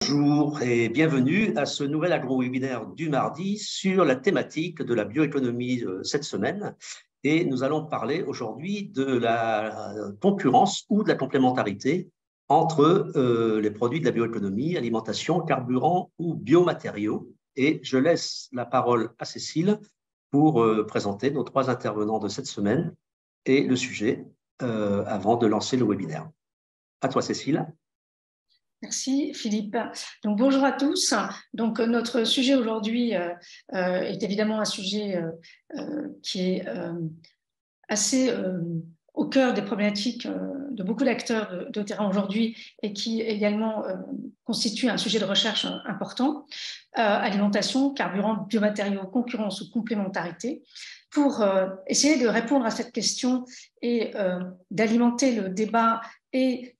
Bonjour et bienvenue à ce nouvel agro-webinaire du mardi sur la thématique de la bioéconomie cette semaine. Et nous allons parler aujourd'hui de la concurrence ou de la complémentarité entre les produits de la bioéconomie, alimentation, carburant ou biomatériaux. Et je laisse la parole à Cécile pour présenter nos trois intervenants de cette semaine et le sujet avant de lancer le webinaire. À toi, Cécile. Merci Philippe. Donc bonjour à tous. Donc notre sujet aujourd'hui est évidemment un sujet qui est assez au cœur des problématiques de beaucoup d'acteurs de terrain aujourd'hui et qui également constitue un sujet de recherche important. Alimentation, carburant, biomatériaux, concurrence ou complémentarité. Pour essayer de répondre à cette question et d'alimenter le débat et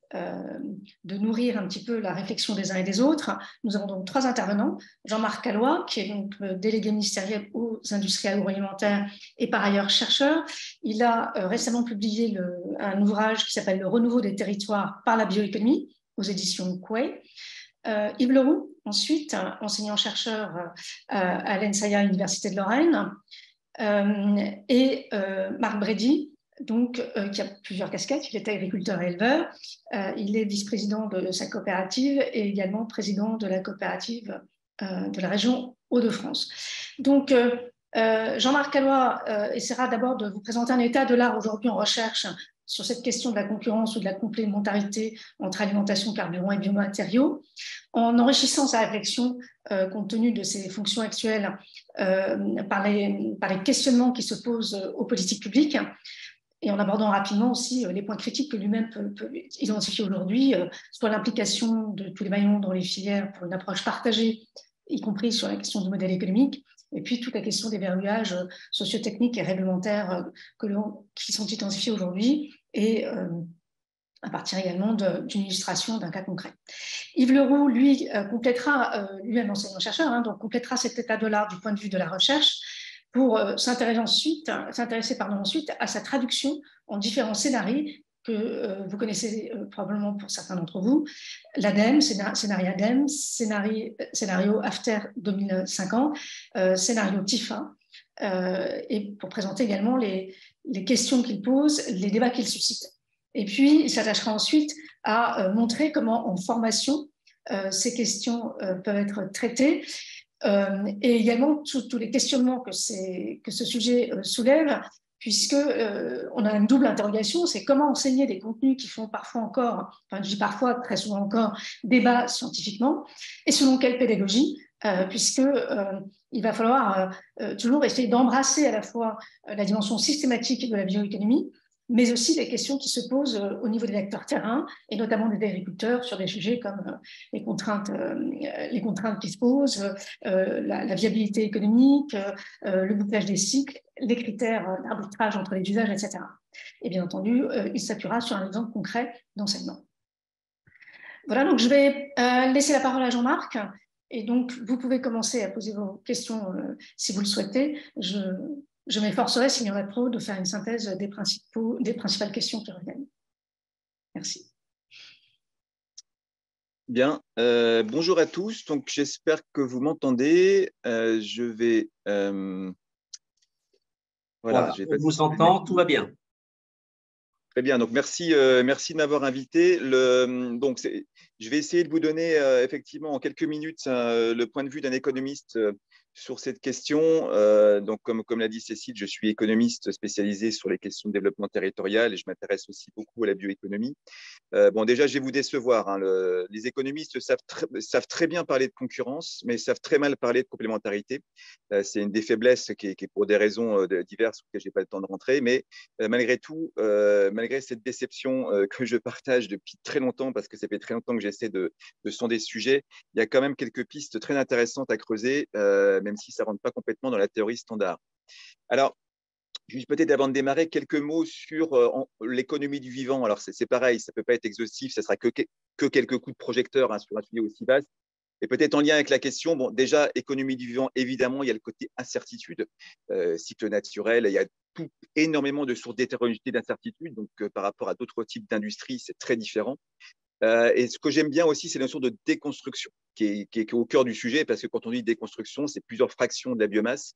de nourrir un petit peu la réflexion des uns et des autres. Nous avons donc trois intervenants. Jean-Marc Callois, qui est donc délégué ministériel aux industries agroalimentaires et par ailleurs chercheur. Il a récemment publié un ouvrage qui s'appelle « Le renouveau des territoires par la bioéconomie » aux éditions Coué. Yves Leroux, ensuite, enseignant-chercheur à l'ENSAIA, Université de Lorraine. Et Marc Brady, donc, qui a plusieurs casquettes. Il est agriculteur et éleveur. Il est vice-président de sa coopérative et également président de la coopérative de la région Hauts-de-France. Donc, Jean-Marc Callois essaiera d'abord de vous présenter un état de l'art aujourd'hui en recherche sur cette question de la concurrence ou de la complémentarité entre alimentation, carburant et biomatériaux, en enrichissant sa réflexion compte tenu de ses fonctions actuelles par les questionnements qui se posent aux politiques publiques, et en abordant rapidement aussi les points critiques que lui-même peut identifier aujourd'hui, soit l'implication de tous les maillons dans les filières pour une approche partagée, y compris sur la question du modèle économique, et puis toute la question des verrouillages sociotechniques et réglementaires qui sont identifiés aujourd'hui, et à partir également d'une illustration d'un cas concret. Yves Leroux, lui, complétera, lui-même enseignant-chercheur, donc complétera cet état de l'art du point de vue de la recherche, pour s'intéresser ensuite à sa traduction en différents scénarios que vous connaissez probablement pour certains d'entre vous. L'ADEME, scénario ADEME, scénario After 2050, scénario TIFA, et pour présenter également les questions qu'il pose, les débats qu'il suscite. Et puis, il s'attachera ensuite à montrer comment en formation, ces questions peuvent être traitées, et également tous les questionnements que ce sujet soulève, puisque on a une double interrogation, c'est comment enseigner des contenus qui font parfois encore, enfin je dis parfois, très souvent encore, débat scientifiquement, et selon quelle pédagogie, puisque il va falloir toujours essayer d'embrasser à la fois la dimension systématique de la bioéconomie, mais aussi les questions qui se posent au niveau des acteurs terrain, et notamment des agriculteurs, sur des sujets comme les contraintes qui se posent, la viabilité économique, le bouclage des cycles, les critères d'arbitrage entre les usages, etc. Et bien entendu, il s'appuiera sur un exemple concret d'enseignement. Voilà, donc je vais laisser la parole à Jean-Marc. Et donc, vous pouvez commencer à poser vos questions si vous le souhaitez. Je m'efforcerai, s'il y en a trop, de faire une synthèse des principales questions qui reviennent. Merci. Bien, bonjour à tous. Donc, j'espère que vous m'entendez. Je vais. Voilà, on vous entend, tout va bien. Très bien, donc merci de m'avoir invité. Donc, je vais essayer de vous donner effectivement en quelques minutes le point de vue d'un économiste sur cette question. Donc, comme l'a dit Cécile, je suis économiste spécialisé sur les questions de développement territorial et je m'intéresse aussi beaucoup à la bioéconomie. Bon, déjà, je vais vous décevoir. Les économistes savent très bien parler de concurrence, mais savent très mal parler de complémentarité. C'est une des faiblesses qui est pour des raisons diverses auxquelles je n'ai pas le temps de rentrer. Mais malgré tout, malgré cette déception que je partage depuis très longtemps, parce que ça fait très longtemps que j'essaie de sonder ce sujet, il y a quand même quelques pistes très intéressantes à creuser, même si ça ne rentre pas complètement dans la théorie standard. Alors, juste peut-être avant de démarrer, quelques mots sur l'économie du vivant. Alors, c'est pareil, ça ne peut pas être exhaustif, ça ne sera que quelques coups de projecteur sur un sujet aussi vaste. Et peut-être en lien avec la question, bon, déjà, économie du vivant, évidemment, il y a le côté incertitude, cycle naturel, il y a énormément de sources d'hétérogénéité d'incertitude. Donc, par rapport à d'autres types d'industries, c'est très différent. Et ce que j'aime bien aussi, c'est la notion de déconstruction. est au cœur du sujet, parce que quand on dit déconstruction, c'est plusieurs fractions de la biomasse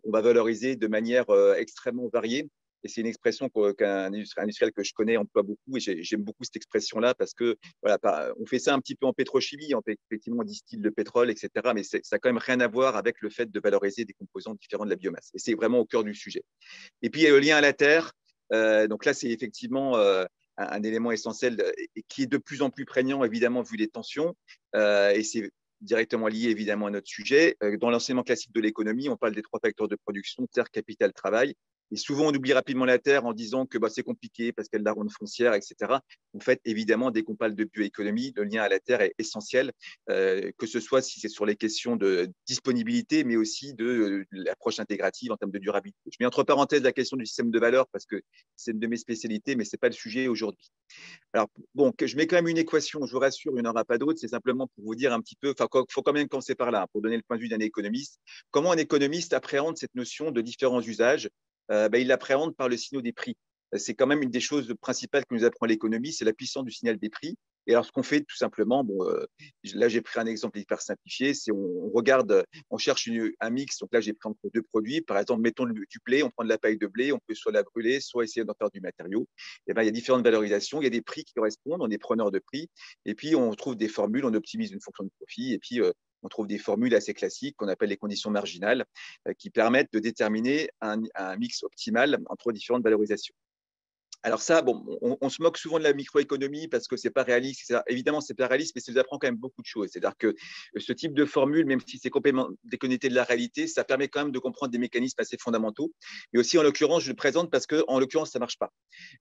qu'on va valoriser de manière extrêmement variée. Et c'est une expression qu'un industriel que je connais emploie beaucoup, et j'aime beaucoup cette expression-là, parce que voilà, on fait ça un petit peu en pétrochimie, effectivement on distille le pétrole, etc. Mais ça n'a quand même rien à voir avec le fait de valoriser des composants différents de la biomasse. Et c'est vraiment au cœur du sujet. Et puis il y a le lien à la terre. Donc là, c'est effectivement un élément essentiel et qui est de plus en plus prégnant, évidemment, vu les tensions. Et c'est directement lié, évidemment, à notre sujet. Dans l'enseignement classique de l'économie, on parle des 3 facteurs de production, terre, capital, travail. Et souvent, on oublie rapidement la terre en disant que c'est compliqué parce qu'elle a la ronde foncière, etc. En fait, évidemment, dès qu'on parle de bioéconomie, le lien à la terre est essentiel, que ce soit si c'est sur les questions de disponibilité, mais aussi de l'approche intégrative en termes de durabilité. Je mets entre parenthèses la question du système de valeur parce que c'est une de mes spécialités, mais ce n'est pas le sujet aujourd'hui. Alors, bon, je mets quand même une équation, je vous rassure, il n'y en aura pas d'autre, c'est simplement pour vous dire un petit peu, il faut quand même commencer par là, pour donner le point de vue d'un économiste. Comment un économiste appréhende cette notion de différents usages? Il l'appréhende par le signal des prix. C'est quand même une des choses principales que nous apprend l'économie, c'est la puissance du signal des prix. Et alors, ce qu'on fait tout simplement, là j'ai pris un exemple hyper simplifié, c'est on regarde, on cherche un mix. Donc là j'ai pris entre 2 produits. Par exemple, mettons du blé, on prend de la paille de blé, on peut soit la brûler, soit essayer d'en faire du matériau. Et il y a différentes valorisations, il y a des prix qui correspondent, on est preneur de prix, et puis on trouve des formules, on optimise une fonction de profit, et puis on trouve des formules assez classiques qu'on appelle les conditions marginales, qui permettent de déterminer un mix optimal entre différentes valorisations. Alors ça, on se moque souvent de la microéconomie parce que c'est pas réaliste. Évidemment, c'est pas réaliste, mais ça nous apprend quand même beaucoup de choses. C'est-à-dire que ce type de formule, même si c'est complètement déconnecté de la réalité, ça permet quand même de comprendre des mécanismes assez fondamentaux. Et aussi, en l'occurrence, je le présente parce que, en l'occurrence, ça marche pas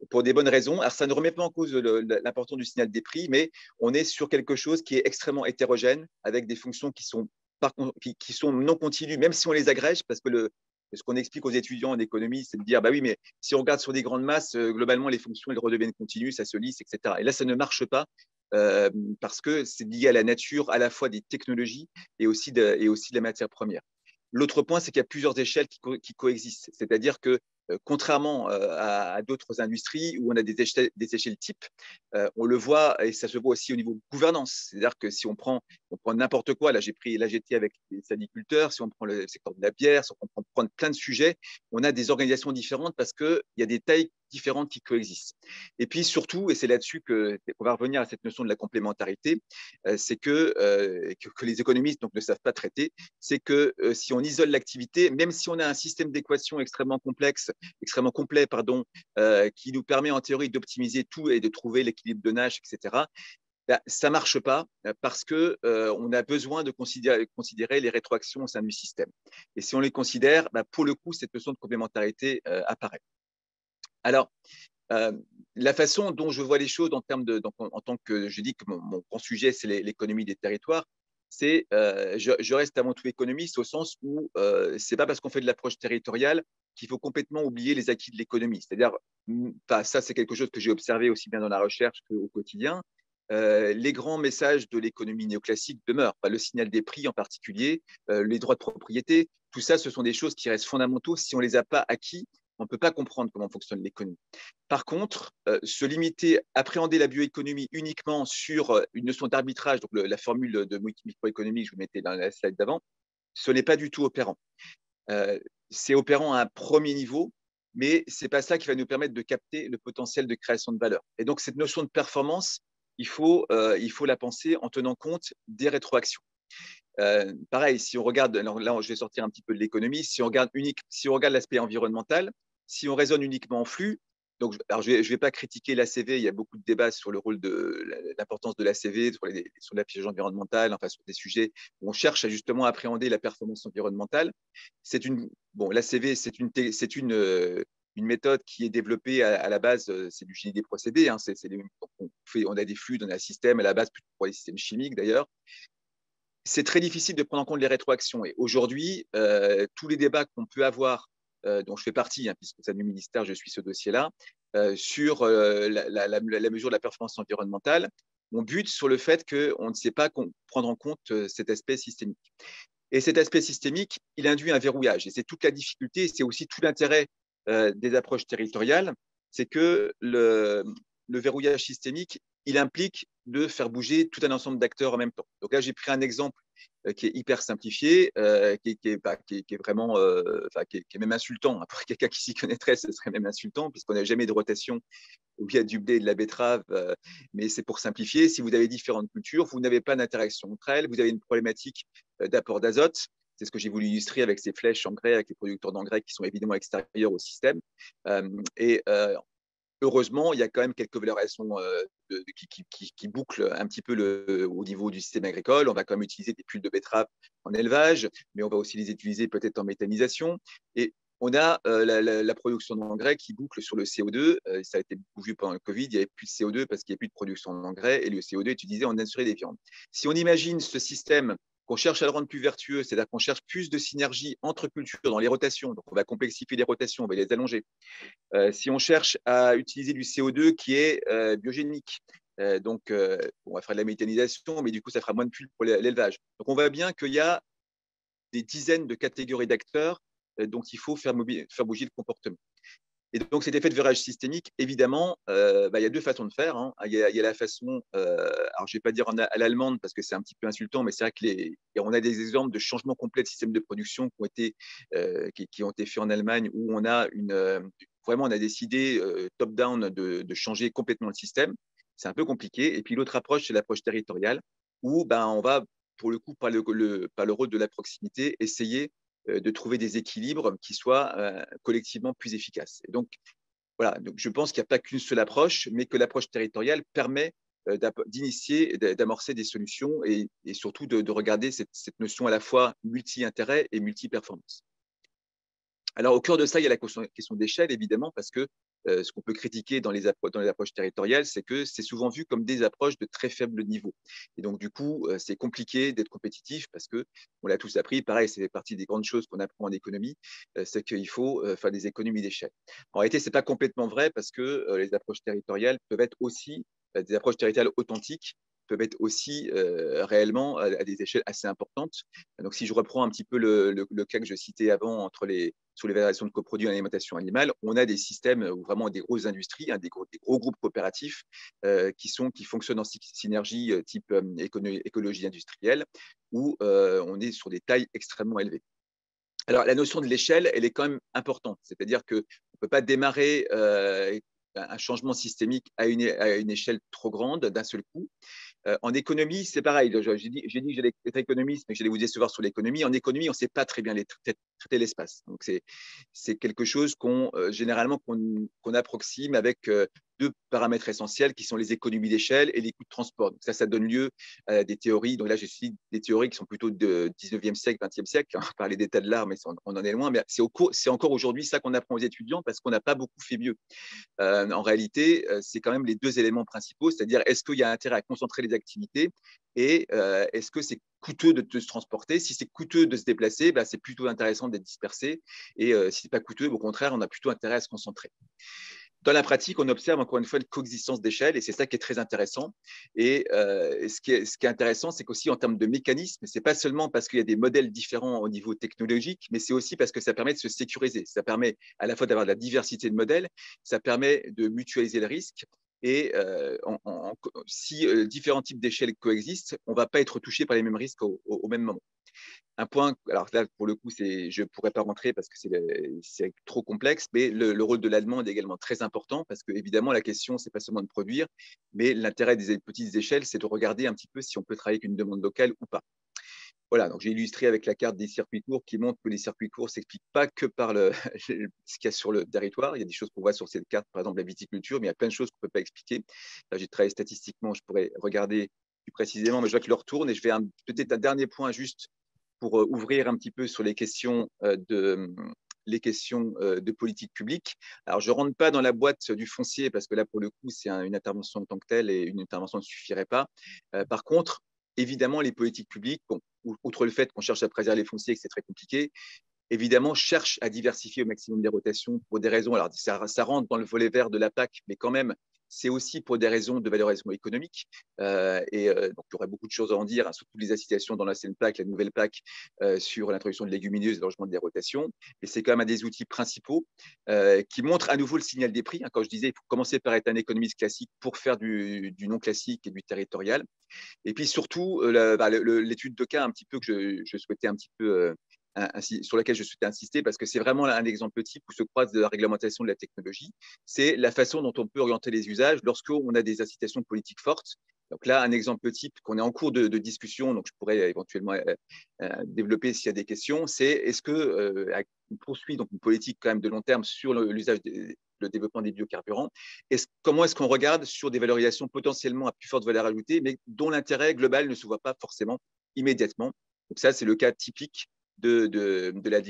pour des bonnes raisons. Alors, ça ne remet pas en cause l'importance du signal des prix, mais on est sur quelque chose qui est extrêmement hétérogène, avec des fonctions qui sont non continues, même si on les agrège, parce que ce qu'on explique aux étudiants en économie, c'est de dire, oui, mais si on regarde sur des grandes masses, globalement, les fonctions, elles redeviennent continues, ça se lisse, etc. Et là, ça ne marche pas parce que c'est lié à la nature à la fois des technologies et aussi de la matière première. L'autre point, c'est qu'il y a plusieurs échelles qui coexistent. C'est-à-dire que, contrairement à d'autres industries où on a des échelles types, on le voit, et ça se voit aussi au niveau gouvernance. C'est-à-dire que si on prend n'importe quoi, là j'étais avec les agriculteurs, si on prend le secteur de la bière, si on prend plein de sujets, on a des organisations différentes parce qu'il y a des tailles différentes qui coexistent. Et puis surtout, et c'est là-dessus qu'on va revenir à cette notion de la complémentarité, c'est que les économistes ne savent pas traiter, c'est que si on isole l'activité, même si on a un système d'équations extrêmement complexe, extrêmement complet, qui nous permet en théorie d'optimiser tout et de trouver l'équilibre de Nash, etc., ça ne marche pas parce qu'on a besoin de considérer les rétroactions au sein du système. Et si on les considère, pour le coup, cette notion de complémentarité apparaît. Alors, la façon dont je vois les choses en tant que je dis que mon grand sujet, c'est l'économie des territoires, c'est je reste avant tout économiste au sens où ce n'est pas parce qu'on fait de l'approche territoriale qu'il faut complètement oublier les acquis de l'économie. C'est-à-dire, ça c'est quelque chose que j'ai observé aussi bien dans la recherche qu'au quotidien. Les grands messages de l'économie néoclassique demeurent, le signal des prix en particulier, les droits de propriété, tout ça, ce sont des choses qui restent fondamentaux. Si on ne les a pas acquis, on ne peut pas comprendre comment fonctionne l'économie. Par contre, se limiter, appréhender la bioéconomie uniquement sur une notion d'arbitrage, donc la formule de microéconomie que je vous mettais dans la slide d'avant, ce n'est pas du tout opérant. C'est opérant à un premier niveau, mais ce n'est pas ça qui va nous permettre de capter le potentiel de création de valeur. Et donc, cette notion de performance, il faut la penser en tenant compte des rétroactions. Pareil, si on regarde, là je vais sortir un petit peu de l'économie, si on regarde l'aspect environnemental, si on raisonne uniquement en flux, donc alors je vais pas critiquer l'ACV, il y a beaucoup de débats sur le rôle l'importance de l'ACV, sur l'affichage environnemental, enfin sur des sujets où on cherche à justement appréhender la performance environnementale. L'ACV, c'est une méthode qui est développée à la base, c'est du génie des procédés, hein, on a des fluides, on a un système à la base pour les systèmes chimiques d'ailleurs. C'est très difficile de prendre en compte les rétroactions. Et aujourd'hui, tous les débats qu'on peut avoir, dont je fais partie, puisque c'est du ministère, je suis ce dossier-là, sur la mesure de la performance environnementale, on bute sur le fait qu'on ne sait pas prendre en compte cet aspect systémique. Et cet aspect systémique, il induit un verrouillage. Et c'est toute la difficulté, c'est aussi tout l'intérêt des approches territoriales, c'est que le verrouillage systémique, il implique de faire bouger tout un ensemble d'acteurs en même temps. Donc là, j'ai pris un exemple qui est hyper simplifié, qui est vraiment, qui est même insultant. Pour quelqu'un qui s'y connaîtrait, ce serait même insultant, puisqu'on n'a jamais de rotation où il y a du blé et de la betterave, mais c'est pour simplifier. Si vous avez différentes cultures, vous n'avez pas d'interaction entre elles, vous avez une problématique d'apport d'azote. C'est ce que j'ai voulu illustrer avec ces flèches engrais, avec les producteurs d'engrais qui sont évidemment extérieurs au système. Heureusement, il y a quand même quelques valorisations qui bouclent un petit peu au niveau du système agricole. On va quand même utiliser des pulls de betterave en élevage, mais on va aussi les utiliser peut-être en méthanisation. Et on a la production d'engrais qui boucle sur le CO2. Ça a été beaucoup vu pendant le Covid. Il n'y avait plus de CO2 parce qu'il n'y avait plus de production d'engrais et le CO2 est utilisé en assuré des viandes. Si on imagine ce système qu'on cherche à le rendre plus vertueux, c'est-à-dire qu'on cherche plus de synergie entre cultures dans les rotations, donc on va complexifier les rotations, on va les allonger. Si on cherche à utiliser du CO2 qui est biogénique, donc on va faire de la méthanisation, mais du coup, ça fera moins de pulls pour l'élevage. Donc, on voit bien qu'il y a des dizaines de catégories d'acteurs dont il faut faire bouger le comportement. Et donc, cet effet de virage systémique, évidemment, il y a deux façons de faire. Hein. Il y a la façon, alors je ne vais pas dire à l'allemande parce que c'est un petit peu insultant, mais c'est vrai qu'on a des exemples de changements complets de système de production qui ont été faits en Allemagne où on a vraiment on a décidé top-down de changer complètement le système. C'est un peu compliqué. Et puis l'autre approche, c'est l'approche territoriale où on va, pour le coup, par le rôle de la proximité, essayer de trouver des équilibres qui soient collectivement plus efficaces. Et donc, voilà, donc je pense qu'il n'y a pas qu'une seule approche, mais que l'approche territoriale permet d'initier, d'amorcer des solutions et surtout de regarder cette notion à la fois multi-intérêt et multi-performance. Alors, au cœur de ça, il y a la question d'échelle, évidemment, parce que ce qu'on peut critiquer dans les approches territoriales, c'est que c'est souvent vu comme des approches de très faible niveau. Et donc, du coup, c'est compliqué d'être compétitif parce que, on l'a tous appris, pareil, c'est partie des grandes choses qu'on apprend en économie, c'est qu'il faut faire des économies d'échelle. En réalité, ce n'est pas complètement vrai parce que les approches territoriales peuvent être aussi des approches territoriales authentiques peuvent être aussi réellement à des échelles assez importantes. Donc, si je reprends un petit peu le cas que je citais avant sur les variations de coproduits en alimentation animale, on a des systèmes où vraiment des grosses industries, des gros groupes coopératifs qui fonctionnent en synergie type écologie industrielle, où on est sur des tailles extrêmement élevées. Alors, la notion de l'échelle, elle est quand même importante. C'est-à-dire qu'on ne peut pas démarrer un changement systémique à une échelle trop grande d'un seul coup. En économie, c'est pareil. J'ai dit que j'allais être économiste, mais que j'allais vous décevoir sur l'économie. En économie, on ne sait pas très bien traiter l'espace. Donc, c'est quelque chose généralement qu'on approxime avec deux paramètres essentiels qui sont les économies d'échelle et les coûts de transport. Donc, ça donne lieu à des théories. Donc là, j'ai cité des théories qui sont plutôt du 19e siècle, 20e siècle. On va parler d'état de l'art, mais on en est loin. Mais c'est encore aujourd'hui ça qu'on apprend aux étudiants parce qu'on n'a pas beaucoup fait mieux. En réalité, c'est quand même les deux éléments principaux, c'est-à-dire est-ce qu'il y a intérêt à concentrer les activités et est-ce que c'est coûteux de se transporter. Si c'est coûteux de se déplacer, c'est plutôt intéressant d'être dispersé et si ce n'est pas coûteux, au contraire, on a plutôt intérêt à se concentrer. Dans la pratique, on observe encore une fois une coexistence d'échelle et c'est ça qui est très intéressant. Et ce qui est intéressant, c'est qu'aussi en termes de mécanismes, ce n'est pas seulement parce qu'il y a des modèles différents au niveau technologique, mais c'est aussi parce que ça permet de se sécuriser. Ça permet à la fois d'avoir de la diversité de modèles, ça permet de mutualiser le risque. Et si différents types d'échelles coexistent, on ne va pas être touché par les mêmes risques au même moment. Un point, alors là, pour le coup, je ne pourrais pas rentrer parce que c'est trop complexe, mais le rôle de l'allemande est également très important parce que, évidemment, la question, ce n'est pas seulement de produire, mais l'intérêt des petites échelles, c'est de regarder un petit peu si on peut travailler avec une demande locale ou pas. Voilà, donc j'ai illustré avec la carte des circuits courts qui montre que les circuits courts ne s'expliquent pas que par ce qu'il y a sur le territoire. Il y a des choses qu'on voit sur cette carte, par exemple la viticulture, mais il y a plein de choses qu'on ne peut pas expliquer. Là, j'ai travaillé statistiquement, je pourrais regarder plus précisément, mais je vois qu'il leur tourne et je vais peut-être un dernier point juste pour ouvrir un petit peu sur les questions de politique publique. Alors, je ne rentre pas dans la boîte du foncier parce que là, pour le coup, c'est une intervention en tant que telle et une intervention ne suffirait pas. Par contre, évidemment, les politiques publiques, outre le fait qu'on cherche à préserver les fonciers et que c'est très compliqué, évidemment, cherchent à diversifier au maximum les rotations pour des raisons. Alors, ça rentre dans le volet vert de la PAC, mais quand même, c'est aussi pour des raisons de valorisation économique. Donc, il y aurait beaucoup de choses à en dire, hein, surtout les incitations dans l'ancienne PAC, la nouvelle PAC, sur l'introduction de légumineuses et l'allongement des rotations. Et c'est quand même un des outils principaux qui montre à nouveau le signal des prix. Hein. Quand je disais, il faut commencer par être un économiste classique pour faire du non classique et du territorial. Et puis surtout, l'étude de cas un petit peu que je souhaitais un petit peu sur laquelle je souhaitais insister, parce que c'est vraiment un exemple type où se croise de la réglementation de la technologie. C'est la façon dont on peut orienter les usages lorsqu'on a des incitations politiques fortes. Donc là, un exemple type qu'on est en cours de discussion, donc je pourrais éventuellement développer s'il y a des questions, c'est est-ce qu'on poursuit donc une politique quand même de long terme sur l'usage le développement des biocarburants. Comment est-ce qu'on regarde sur des valorisations potentiellement à plus forte valeur ajoutée, mais dont l'intérêt global ne se voit pas forcément immédiatement. Donc ça, c'est le cas typique de la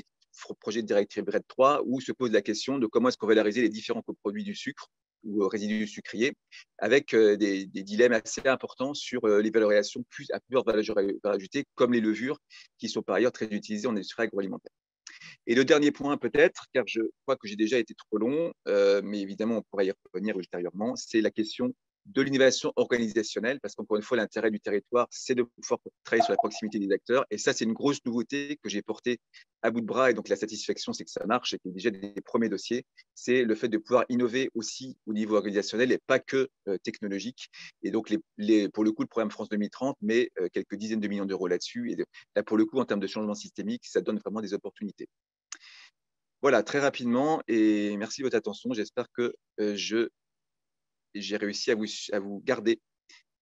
projet de directive RED 3, où se pose la question de comment est-ce qu'on valoriser les différents coproduits du sucre ou résidus sucriers, avec des dilemmes assez importants sur les valorisations à plus forte valeur ajoutée, comme les levures, qui sont par ailleurs très utilisées en industrie agroalimentaire. Et le dernier point peut-être, car je crois que j'ai déjà été trop long, mais évidemment on pourra y revenir ultérieurement, c'est la question de l'innovation organisationnelle, parce qu'encore une fois, l'intérêt du territoire, c'est de pouvoir travailler sur la proximité des acteurs. Et ça, c'est une grosse nouveauté que j'ai portée à bout de bras. Et donc, la satisfaction, c'est que ça marche et qu'il y a déjà des premiers dossiers. C'est le fait de pouvoir innover aussi au niveau organisationnel et pas que technologique. Et donc, pour le coup, le programme France 2030 met quelques dizaines de millions d'euros là-dessus. Et là, pour le coup, en termes de changement systémique, ça donne vraiment des opportunités. Voilà, très rapidement. Et merci de votre attention. J'espère que j'ai réussi à vous garder.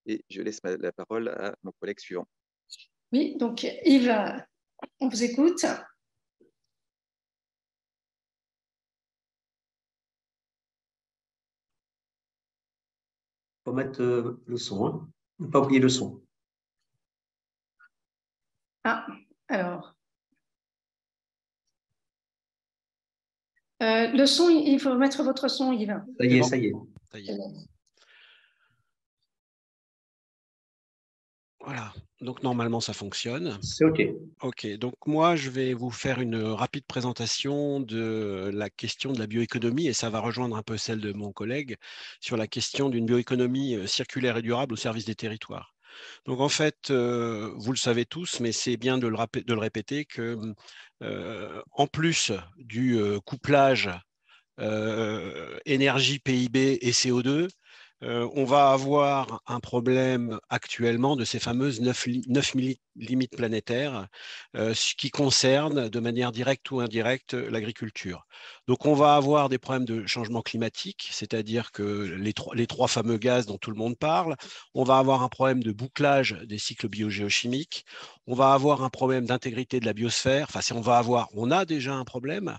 Et je laisse la parole à mon collègue suivant. Oui, donc Yves, on vous écoute. Il faut mettre le son, hein. Ne pas oublier le son. Ah, alors. Le son, il faut mettre votre son, Yves. Ça y est, ça y est. Ça y est. Voilà, donc normalement ça fonctionne. C'est OK. OK, donc moi je vais vous faire une rapide présentation de la question de la bioéconomie et ça va rejoindre un peu celle de mon collègue sur la question d'une bioéconomie circulaire et durable au service des territoires. Donc en fait, vous le savez tous, mais c'est bien de le répéter que en plus du couplage énergie, PIB et CO2, on va avoir un problème actuellement de ces fameuses 9 limites planétaires qui concernent de manière directe ou indirecte l'agriculture. Donc on va avoir des problèmes de changement climatique, c'est-à-dire que les trois fameux gaz dont tout le monde parle, on va avoir un problème de bouclage des cycles biogéochimiques, on va avoir un problème d'intégrité de la biosphère, enfin on a déjà un problème,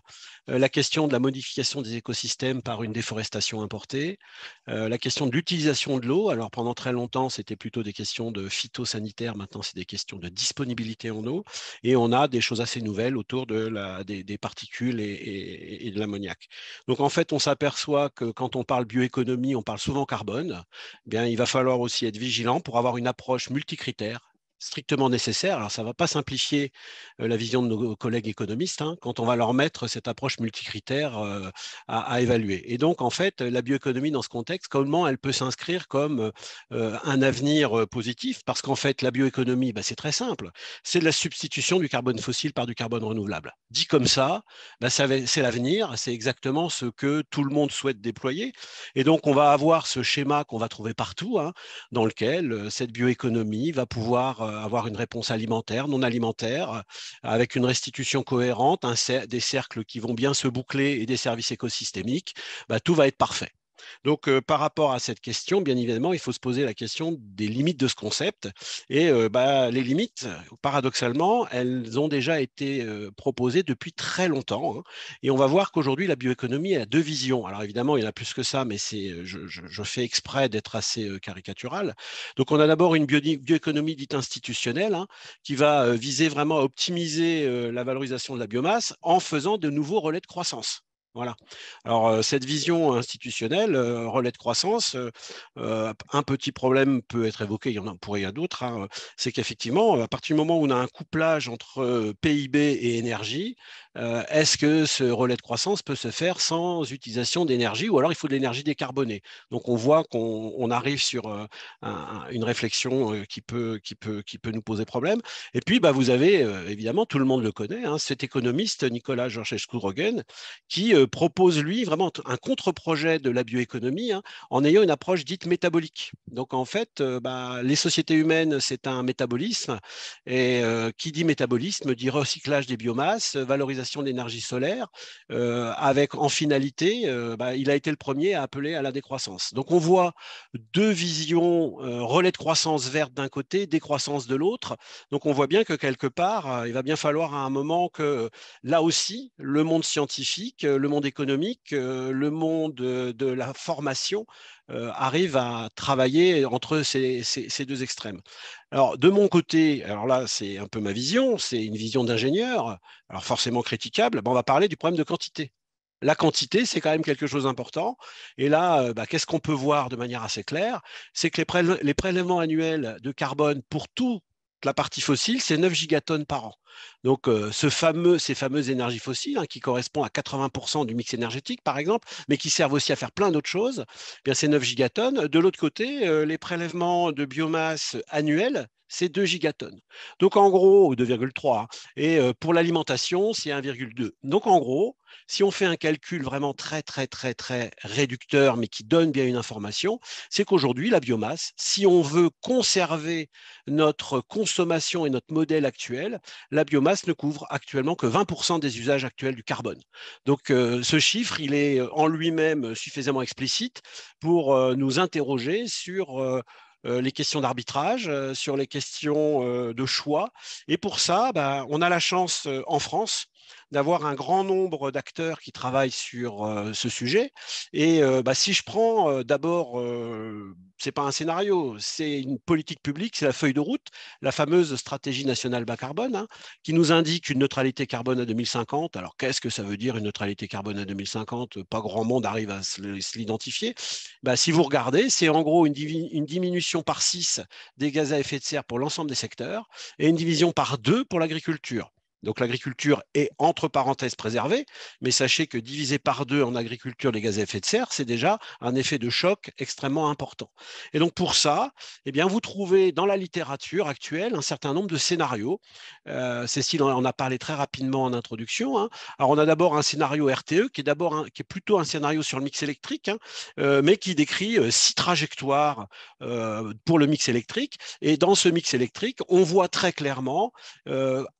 la question de la modification des écosystèmes par une déforestation importée, la question de l'utilisation de l'eau. Alors pendant très longtemps, c'était plutôt des questions de phytosanitaire, maintenant c'est des questions de disponibilité en eau, et on a des choses assez nouvelles autour des particules et de l'ammoniac. Donc en fait, on s'aperçoit que quand on parle bioéconomie, on parle souvent carbone. Eh bien, il va falloir aussi être vigilant pour avoir une approche multicritère strictement nécessaire. Alors, ça ne va pas simplifier la vision de nos collègues économistes quand on va leur mettre cette approche multicritère à évaluer. Et donc, en fait, la bioéconomie dans ce contexte, comment elle peut s'inscrire comme un avenir positif? Parce qu'en fait, la bioéconomie, c'est très simple. C'est de la substitution du carbone fossile par du carbone renouvelable. Dit comme ça, c'est l'avenir, c'est exactement ce que tout le monde souhaite déployer. Et donc, on va avoir ce schéma qu'on va trouver partout, dans lequel cette bioéconomie va pouvoir avoir une réponse alimentaire, non alimentaire, avec une restitution cohérente, des cercles qui vont bien se boucler et des services écosystémiques, tout va être parfait. Donc, par rapport à cette question, bien évidemment, il faut se poser la question des limites de ce concept. Et les limites, paradoxalement, elles ont déjà été proposées depuis très longtemps. Et on va voir qu'aujourd'hui, la bioéconomie a deux visions. Alors, évidemment, il y en a plus que ça, mais je fais exprès d'être assez caricatural. Donc, on a d'abord une bioéconomie dite institutionnelle qui va viser vraiment à optimiser la valorisation de la biomasse en faisant de nouveaux relais de croissance. Voilà. Alors, cette vision institutionnelle, relais de croissance, un petit problème peut être évoqué, il y en a d'autres, hein, c'est qu'effectivement, à partir du moment où on a un couplage entre PIB et énergie, est-ce que ce relais de croissance peut se faire sans utilisation d'énergie ou alors il faut de l'énergie décarbonée? Donc, on voit qu'on arrive sur une réflexion qui peut nous poser problème. Et puis, bah, vous avez, évidemment, tout le monde le connaît, hein, cet économiste, Nicolas Georgescu-Roegen, qui propose, lui, vraiment un contre-projet de la bioéconomie, hein, en ayant une approche dite métabolique. Donc, en fait, les sociétés humaines, c'est un métabolisme. Et qui dit métabolisme dit recyclage des biomasses, valorisation de l'énergie solaire, avec en finalité, il a été le premier à appeler à la décroissance. Donc, on voit deux visions, relais de croissance verte d'un côté, décroissance de l'autre. Donc, on voit bien que quelque part, il va bien falloir à un moment que, là aussi, le monde scientifique, le monde économique, le monde de la formation arrive à travailler entre ces deux extrêmes. Alors, de mon côté, alors là, c'est un peu ma vision, c'est une vision d'ingénieur, alors forcément critiquable, on va parler du problème de quantité. La quantité, c'est quand même quelque chose d'important. Et là, qu'est-ce qu'on peut voir de manière assez claire? C'est que les prélèvements annuels de carbone pour toute la partie fossile, c'est 9 gigatonnes par an. Donc, ces fameuses énergies fossiles, hein, qui correspondent à 80% du mix énergétique, par exemple, mais qui servent aussi à faire plein d'autres choses, eh bien, c'est 9 gigatonnes. De l'autre côté, les prélèvements de biomasse annuels, c'est 2 gigatonnes. Donc, en gros, 2,3. Et pour l'alimentation, c'est 1,2. Donc, en gros, si on fait un calcul vraiment très, très, très, très réducteur, mais qui donne bien une information, c'est qu'aujourd'hui, la biomasse, si on veut conserver notre consommation et notre modèle actuel, la biomasse ne couvre actuellement que 20% des usages actuels du carbone. Donc, ce chiffre, il est en lui-même suffisamment explicite pour nous interroger sur les questions d'arbitrage, sur les questions de choix. Et pour ça, on a la chance en France d'avoir un grand nombre d'acteurs qui travaillent sur ce sujet. Et si je prends d'abord, c'est pas un scénario, c'est une politique publique, c'est la feuille de route, la fameuse stratégie nationale bas carbone, hein, qui nous indique une neutralité carbone à 2050. Alors, qu'est-ce que ça veut dire une neutralité carbone à 2050? Pas grand monde arrive à se l'identifier. Si vous regardez, c'est en gros une diminution par 6 des gaz à effet de serre pour l'ensemble des secteurs et une division par 2 pour l'agriculture. Donc l'agriculture est entre parenthèses préservée, mais sachez que diviser par 2 en agriculture les gaz à effet de serre, c'est déjà un effet de choc extrêmement important. Et donc pour ça, eh bien, vous trouvez dans la littérature actuelle un certain nombre de scénarios. Cécile en a parlé très rapidement en introduction, hein. Alors on a d'abord un scénario RTE qui est plutôt un scénario sur le mix électrique, hein, mais qui décrit 6 trajectoires pour le mix électrique. Et dans ce mix électrique, on voit très clairement,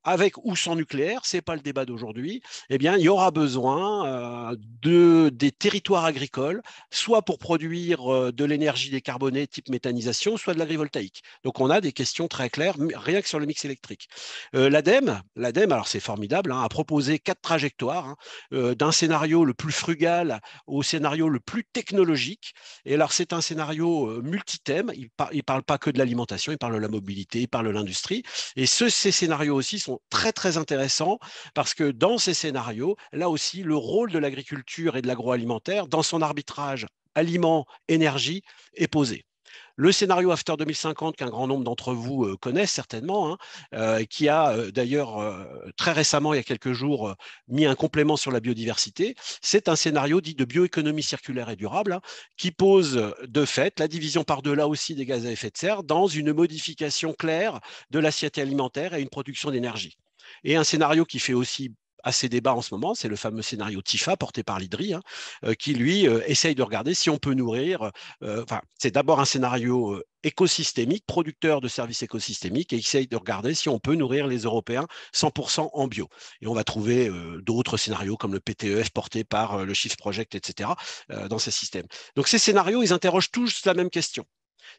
avec ou sans nucléaire, ce n'est pas le débat d'aujourd'hui, eh bien, il y aura besoin des territoires agricoles, soit pour produire de l'énergie décarbonée type méthanisation, soit de l'agrivoltaïque. Donc, on a des questions très claires, rien que sur le mix électrique. L'ADEME, alors c'est formidable, hein, a proposé 4 trajectoires, hein, d'un scénario le plus frugal au scénario le plus technologique. Et alors, c'est un scénario multithème. Il ne parle pas que de l'alimentation, il parle de la mobilité, il parle de l'industrie. Et ces scénarios aussi sont très, très intéressants parce que dans ces scénarios, là aussi, le rôle de l'agriculture et de l'agroalimentaire dans son arbitrage aliment-énergie est posé. Le scénario After 2050, qu'un grand nombre d'entre vous connaissent certainement, hein, qui a d'ailleurs très récemment, il y a quelques jours, mis un complément sur la biodiversité, c'est un scénario dit de bioéconomie circulaire et durable, hein, qui pose de fait la division par 2 là aussi des gaz à effet de serre dans une modification claire de l'assiette alimentaire et une production d'énergie. Et un scénario qui fait aussi assez débat en ce moment, c'est le fameux scénario TIFA porté par l'IDRI, hein, qui lui essaye de regarder si on peut nourrir. C'est d'abord un scénario écosystémique, producteur de services écosystémiques, et essaye de regarder si on peut nourrir les Européens 100% en bio. Et on va trouver d'autres scénarios comme le PTEF porté par le Shift Project, etc., dans ces systèmes. Donc ces scénarios, ils interrogent tous la même question.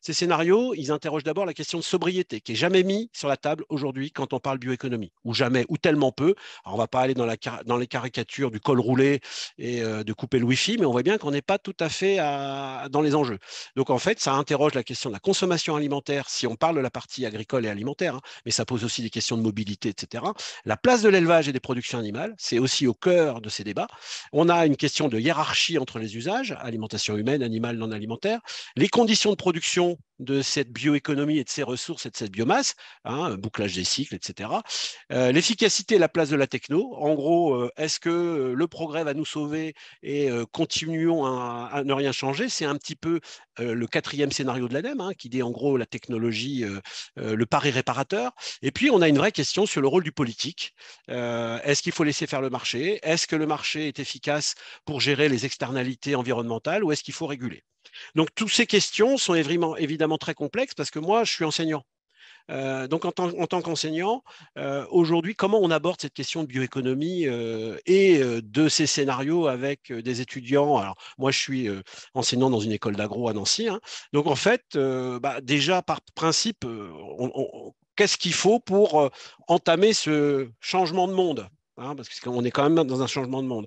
Ces scénarios, ils interrogent d'abord la question de sobriété, qui n'est jamais mise sur la table aujourd'hui quand on parle bioéconomie, ou jamais, ou tellement peu. Alors, on ne va pas aller dans les caricatures du col roulé et de couper le Wi-Fi, mais on voit bien qu'on n'est pas tout à fait dans les enjeux. Donc, en fait, ça interroge la question de la consommation alimentaire, si on parle de la partie agricole et alimentaire, hein, mais ça pose aussi des questions de mobilité, etc. La place de l'élevage et des productions animales, c'est aussi au cœur de ces débats. On a une question de hiérarchie entre les usages, alimentation humaine, animale, non alimentaire, les conditions de production de cette bioéconomie et de ces ressources et de cette biomasse, hein, bouclage des cycles, etc. L'efficacité et la place de la techno. En gros, est-ce que le progrès va nous sauver et continuons à ne rien changer? C'est un petit peu le quatrième scénario de l'ADEME, hein, qui dit en gros la technologie, le pari réparateur. Et puis, on a une vraie question sur le rôle du politique. Est-ce qu'il faut laisser faire le marché? Est-ce que le marché est efficace pour gérer les externalités environnementales ou est-ce qu'il faut réguler? Donc, toutes ces questions sont évidemment très complexes parce que moi, je suis enseignant. Donc, en tant qu'enseignant, aujourd'hui, comment on aborde cette question de bioéconomie et de ces scénarios avec des étudiants? Alors, moi, je suis enseignant dans une école d'agro à Nancy, hein. Donc, en fait, déjà, par principe, qu'est-ce qu'il faut pour entamer ce changement de monde? Hein, parce qu'on est quand même dans un changement de monde.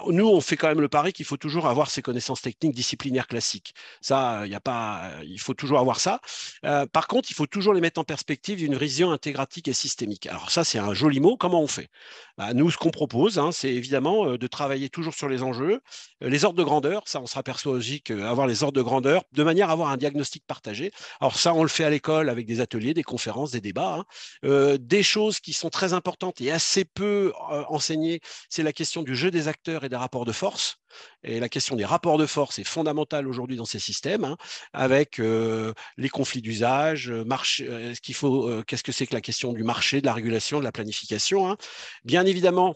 Nous, on fait quand même le pari qu'il faut toujours avoir ces connaissances techniques disciplinaires classiques. Ça, il faut toujours avoir ça. Par contre, il faut toujours les mettre en perspective d'une vision intégratique et systémique. Alors ça, c'est un joli mot. Comment on fait? Nous, ce qu'on propose, hein, c'est évidemment de travailler toujours sur les enjeux, les ordres de grandeur. Ça, on s'aperçoit aussi qu'avoir les ordres de grandeur, de manière à avoir un diagnostic partagé. Alors ça, on le fait à l'école avec des ateliers, des conférences, des débats, hein. Des choses qui sont très importantes et assez peu enseignées, c'est la question du jeu des acteurs et des rapports de force. Et la question des rapports de force est fondamentale aujourd'hui dans ces systèmes, hein, avec les conflits d'usage, qu'est-ce que c'est que la question du marché, de la régulation, de la planification, hein. Bien évidemment,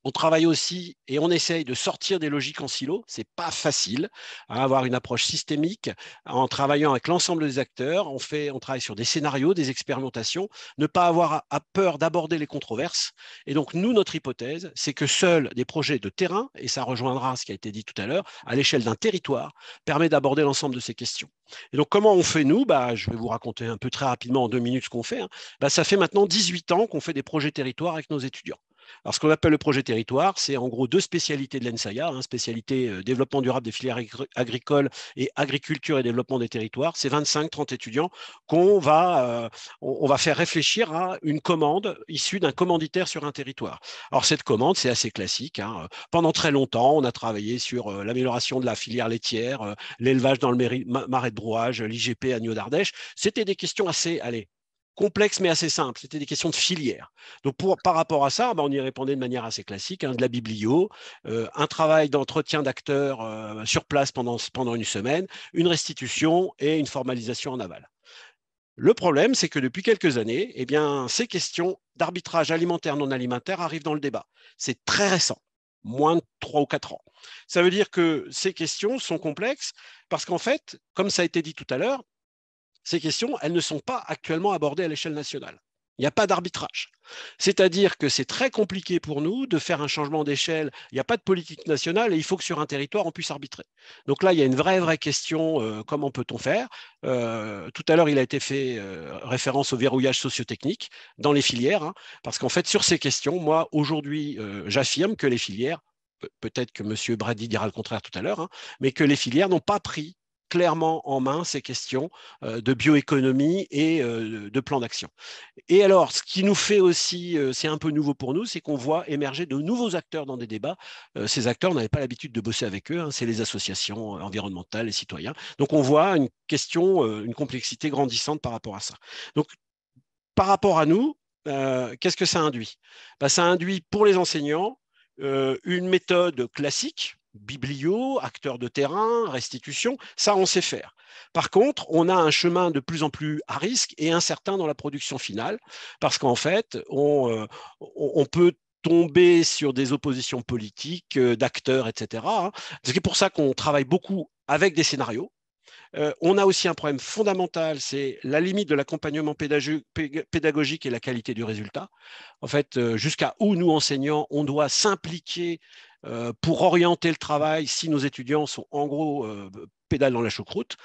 on travaille aussi et on essaye de sortir des logiques en silo. Ce n'est pas facile, hein, avoir une approche systémique en travaillant avec l'ensemble des acteurs. On travaille sur des scénarios, des expérimentations, ne pas avoir peur d'aborder les controverses. Et donc, nous, notre hypothèse, c'est que seuls des projets de terrain, et ça rejoindra ce qui a été dit tout à l'heure, à l'échelle d'un territoire, permet d'aborder l'ensemble de ces questions. Et donc, comment on fait, nous? Je vais vous raconter un peu très rapidement en 2 minutes ce qu'on fait, hein. Ça fait maintenant 18 ans qu'on fait des projets territoires avec nos étudiants. Alors, ce qu'on appelle le projet territoire, c'est en gros 2 spécialités de l'ENSAIA, hein, spécialité développement durable des filières agricoles et agriculture et développement des territoires. C'est 25-30 étudiants on va faire réfléchir à une commande issue d'un commanditaire sur un territoire. Alors, cette commande, c'est assez classique, hein. Pendant très longtemps, on a travaillé sur l'amélioration de la filière laitière, l'élevage dans le marais de brouage, l'IGP agneau d'Ardèche. C'était des questions assez, complexes mais assez simples. C'était des questions de filière. Donc, par rapport à ça, on y répondait de manière assez classique, hein, de la biblio, un travail d'entretien d'acteurs sur place pendant une semaine, une restitution et une formalisation en aval. Le problème, c'est que depuis quelques années, ces questions d'arbitrage alimentaire non alimentaire arrivent dans le débat. C'est très récent, moins de 3 ou 4 ans. Ça veut dire que ces questions sont complexes parce qu'en fait, comme ça a été dit tout à l'heure, ces questions, elles ne sont pas actuellement abordées à l'échelle nationale. Il n'y a pas d'arbitrage. C'est-à-dire que c'est très compliqué pour nous de faire un changement d'échelle. Il n'y a pas de politique nationale et il faut que sur un territoire, on puisse arbitrer. Donc là, il y a une vraie question, comment peut-on faire? Tout à l'heure, il a été fait référence au verrouillage socio-technique dans les filières, hein, parce qu'en fait, sur ces questions, moi, aujourd'hui, j'affirme que les filières, peut-être que M. Brady dira le contraire tout à l'heure, hein, mais que les filières n'ont pas pris clairement en main ces questions de bioéconomie et de plan d'action. Et alors, ce qui nous fait aussi, c'est un peu nouveau pour nous, c'est qu'on voit émerger de nouveaux acteurs dans des débats. Ces acteurs, on n'avait pas l'habitude de bosser avec eux, hein, c'est les associations environnementales, les citoyens. Donc, on voit une question, une complexité grandissante par rapport à ça. Donc, par rapport à nous, qu'est-ce que ça induit? Ça induit pour les enseignants une méthode classique, biblio, acteur de terrain, restitution, ça on sait faire. Par contre, on a un chemin de plus en plus à risque et incertain dans la production finale, parce qu'en fait, on peut tomber sur des oppositions politiques, d'acteurs, etc. C'est pour ça qu'on travaille beaucoup avec des scénarios. On a aussi un problème fondamental, c'est la limite de l'accompagnement pédagogique et la qualité du résultat. En fait, jusqu'à où nous, enseignants, on doit s'impliquer pour orienter le travail si nos étudiants sont en gros pédale dans la choucroute.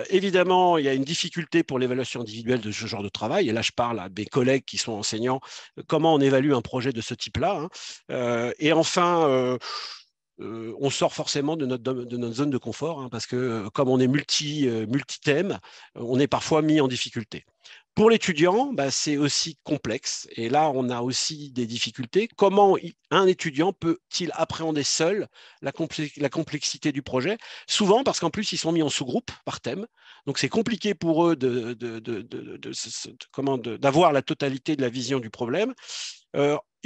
Évidemment, il y a une difficulté pour l'évaluation individuelle de ce genre de travail. Et là, je parle à mes collègues qui sont enseignants. Comment on évalue un projet de ce type-là, hein. Et enfin, on sort forcément de notre zone de confort, parce que comme on est multi-thème, on est parfois mis en difficulté. Pour l'étudiant, c'est aussi complexe. Et là, on a aussi des difficultés. Comment un étudiant peut-il appréhender seul la complexité du projet? Souvent, parce qu'en plus, ils sont mis en sous-groupe par thème. Donc, c'est compliqué pour eux d'avoir la totalité de la vision du problème.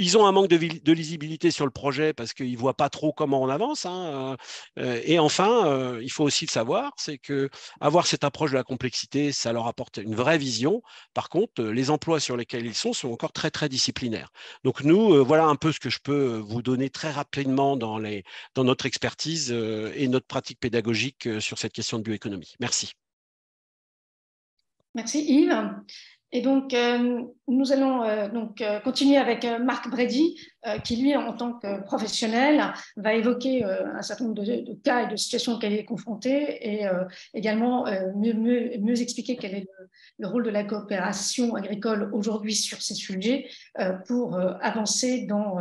Ils ont un manque de lisibilité sur le projet parce qu'ils ne voient pas trop comment on avance, hein. Et enfin, il faut aussi le savoir, c'est qu'avoir cette approche de la complexité, ça leur apporte une vraie vision. Par contre, les emplois sur lesquels ils sont encore très, très disciplinaires. Donc nous, voilà un peu ce que je peux vous donner très rapidement dans notre expertise et notre pratique pédagogique sur cette question de bioéconomie. Merci. Merci Yves. Et donc, nous allons continuer avec Marc Brady, qui lui, en tant que professionnel, va évoquer un certain nombre de cas et de situations auxquelles il est confronté et également mieux expliquer quel est le rôle de la coopération agricole aujourd'hui sur ces sujets pour avancer dans,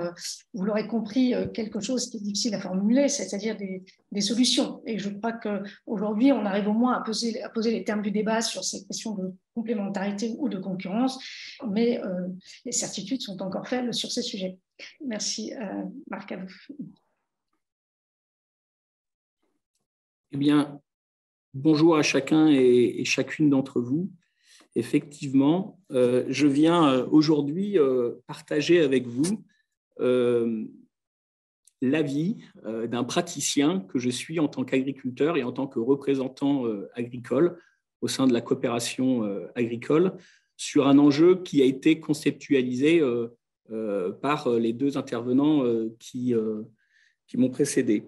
vous l'aurez compris, quelque chose qui est difficile à formuler, c'est-à-dire des solutions. Et je crois qu'aujourd'hui, on arrive au moins à poser les termes du débat sur ces questions de complémentarité ou de concurrence, mais les certitudes sont encore faibles sur ces sujets. Merci, Marc, à vous. Eh bien, bonjour à chacun et chacune d'entre vous. Effectivement, je viens aujourd'hui partager avec vous l'avis d'un praticien que je suis en tant qu'agriculteur et en tant que représentant agricole au sein de la coopération agricole sur un enjeu qui a été conceptualisé par les deux intervenants qui m'ont précédé.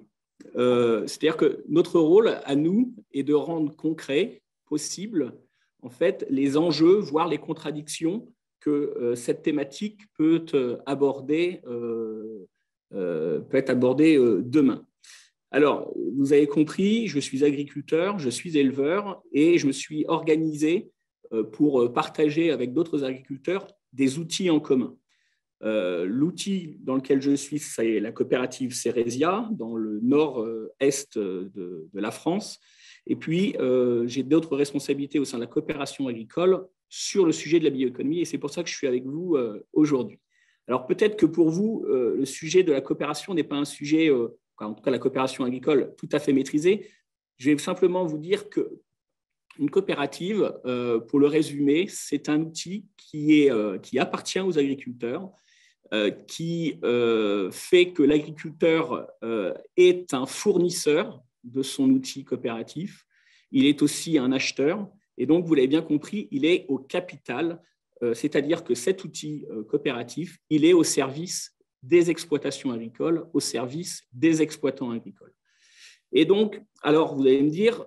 C'est-à-dire que notre rôle à nous est de rendre concret, possible, en fait, les enjeux, voire les contradictions que cette thématique peut être abordée demain. Alors, vous avez compris, je suis agriculteur, je suis éleveur et je me suis organisé pour partager avec d'autres agriculteurs des outils en commun. L'outil dans lequel je suis, c'est la coopérative Ceresia, dans le nord-est de la France. Et puis, j'ai d'autres responsabilités au sein de la coopération agricole sur le sujet de la bioéconomie et c'est pour ça que je suis avec vous aujourd'hui. Alors, peut-être que pour vous, le sujet de la coopération n'est pas un sujet, en tout cas la coopération agricole, tout à fait maîtrisé. Je vais simplement vous dire qu'une coopérative, pour le résumer, c'est un outil qui appartient aux agriculteurs, qui fait que l'agriculteur est un fournisseur de son outil coopératif. Il est aussi un acheteur. Et donc, vous l'avez bien compris, il est au capital, c'est-à-dire que cet outil coopératif, il est au service des exploitations agricoles, au service des exploitants agricoles. Et donc, alors, vous allez me dire,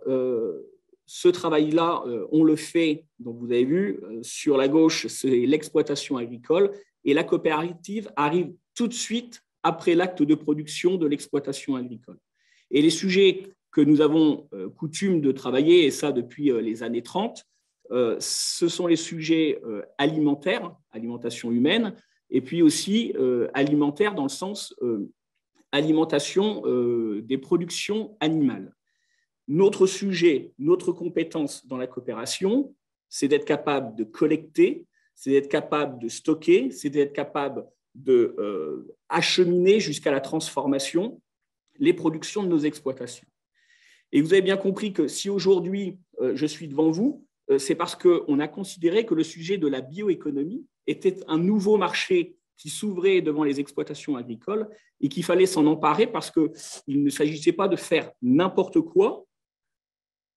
ce travail-là, on le fait, donc vous avez vu, sur la gauche, c'est l'exploitation agricole, et la coopérative arrive tout de suite après l'acte de production de l'exploitation agricole. Et les sujets que nous avons coutume de travailler, et ça depuis les années 30, ce sont les sujets alimentaires, alimentation humaine, et puis aussi alimentaire dans le sens alimentation des productions animales. Notre sujet, notre compétence dans la coopération, c'est d'être capable de collecter, c'est d'être capable de stocker, c'est d'être capable d'acheminer jusqu'à la transformation les productions de nos exploitations. Et vous avez bien compris que si aujourd'hui je suis devant vous, c'est parce qu'on a considéré que le sujet de la bioéconomie était un nouveau marché qui s'ouvrait devant les exploitations agricoles et qu'il fallait s'en emparer parce qu'il ne s'agissait pas de faire n'importe quoi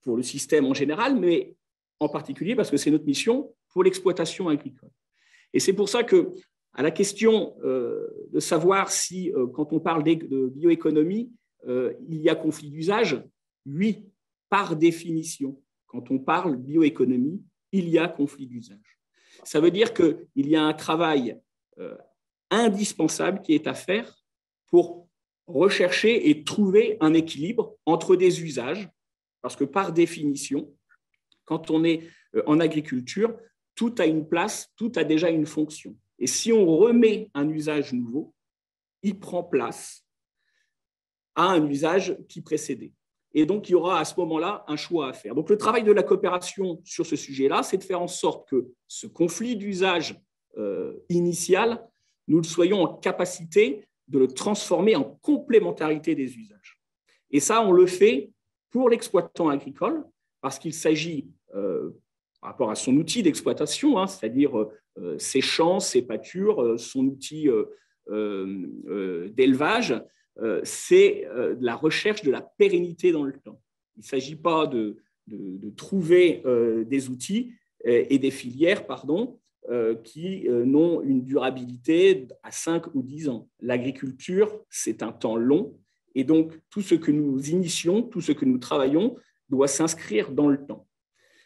pour le système en général, mais en particulier parce que c'est notre mission pour l'exploitation agricole. Et c'est pour ça que, à la question de savoir si, quand on parle de bioéconomie, il y a conflit d'usage, oui, par définition, quand on parle bioéconomie, il y a conflit d'usage. Ça veut dire qu'il y a un travail indispensable qui est à faire pour rechercher et trouver un équilibre entre des usages, parce que par définition, quand on est en agriculture, tout a une place, tout a déjà une fonction. Et si on remet un usage nouveau, il prend place à un usage qui précédait. Et donc, il y aura à ce moment-là un choix à faire. Donc, le travail de la coopération sur ce sujet-là, c'est de faire en sorte que ce conflit d'usage initial, nous soyons en capacité de le transformer en complémentarité des usages. Et ça, on le fait pour l'exploitant agricole, parce qu'il s'agit, par rapport à son outil d'exploitation, c'est-à-dire ses champs, ses pâtures, son outil d'élevage, c'est de la recherche de la pérennité dans le temps. Il ne s'agit pas de trouver des outils et des filières, qui n'ont une durabilité à 5 ou 10 ans. L'agriculture, c'est un temps long, et donc tout ce que nous initions, tout ce que nous travaillons doit s'inscrire dans le temps.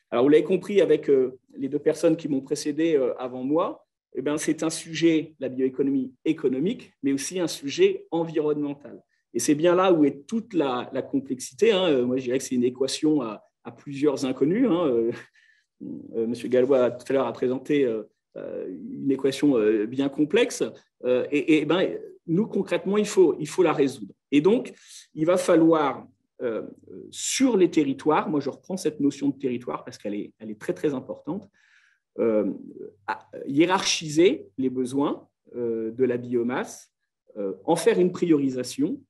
Alors, vous l'avez compris avec les deux personnes qui m'ont précédé avant moi, eh bien, c'est un sujet, la bioéconomie économique, mais aussi un sujet environnemental. Et c'est bien là où est toute la complexité. Moi, je dirais que c'est une équation à plusieurs inconnus. Monsieur Gallois, tout à l'heure, a présenté une équation bien complexe. Et ben, nous, concrètement, il faut la résoudre. Et donc, il va falloir, sur les territoires, moi, je reprends cette notion de territoire parce qu'elle est très, très importante, hiérarchiser les besoins de la biomasse, en faire une priorisation.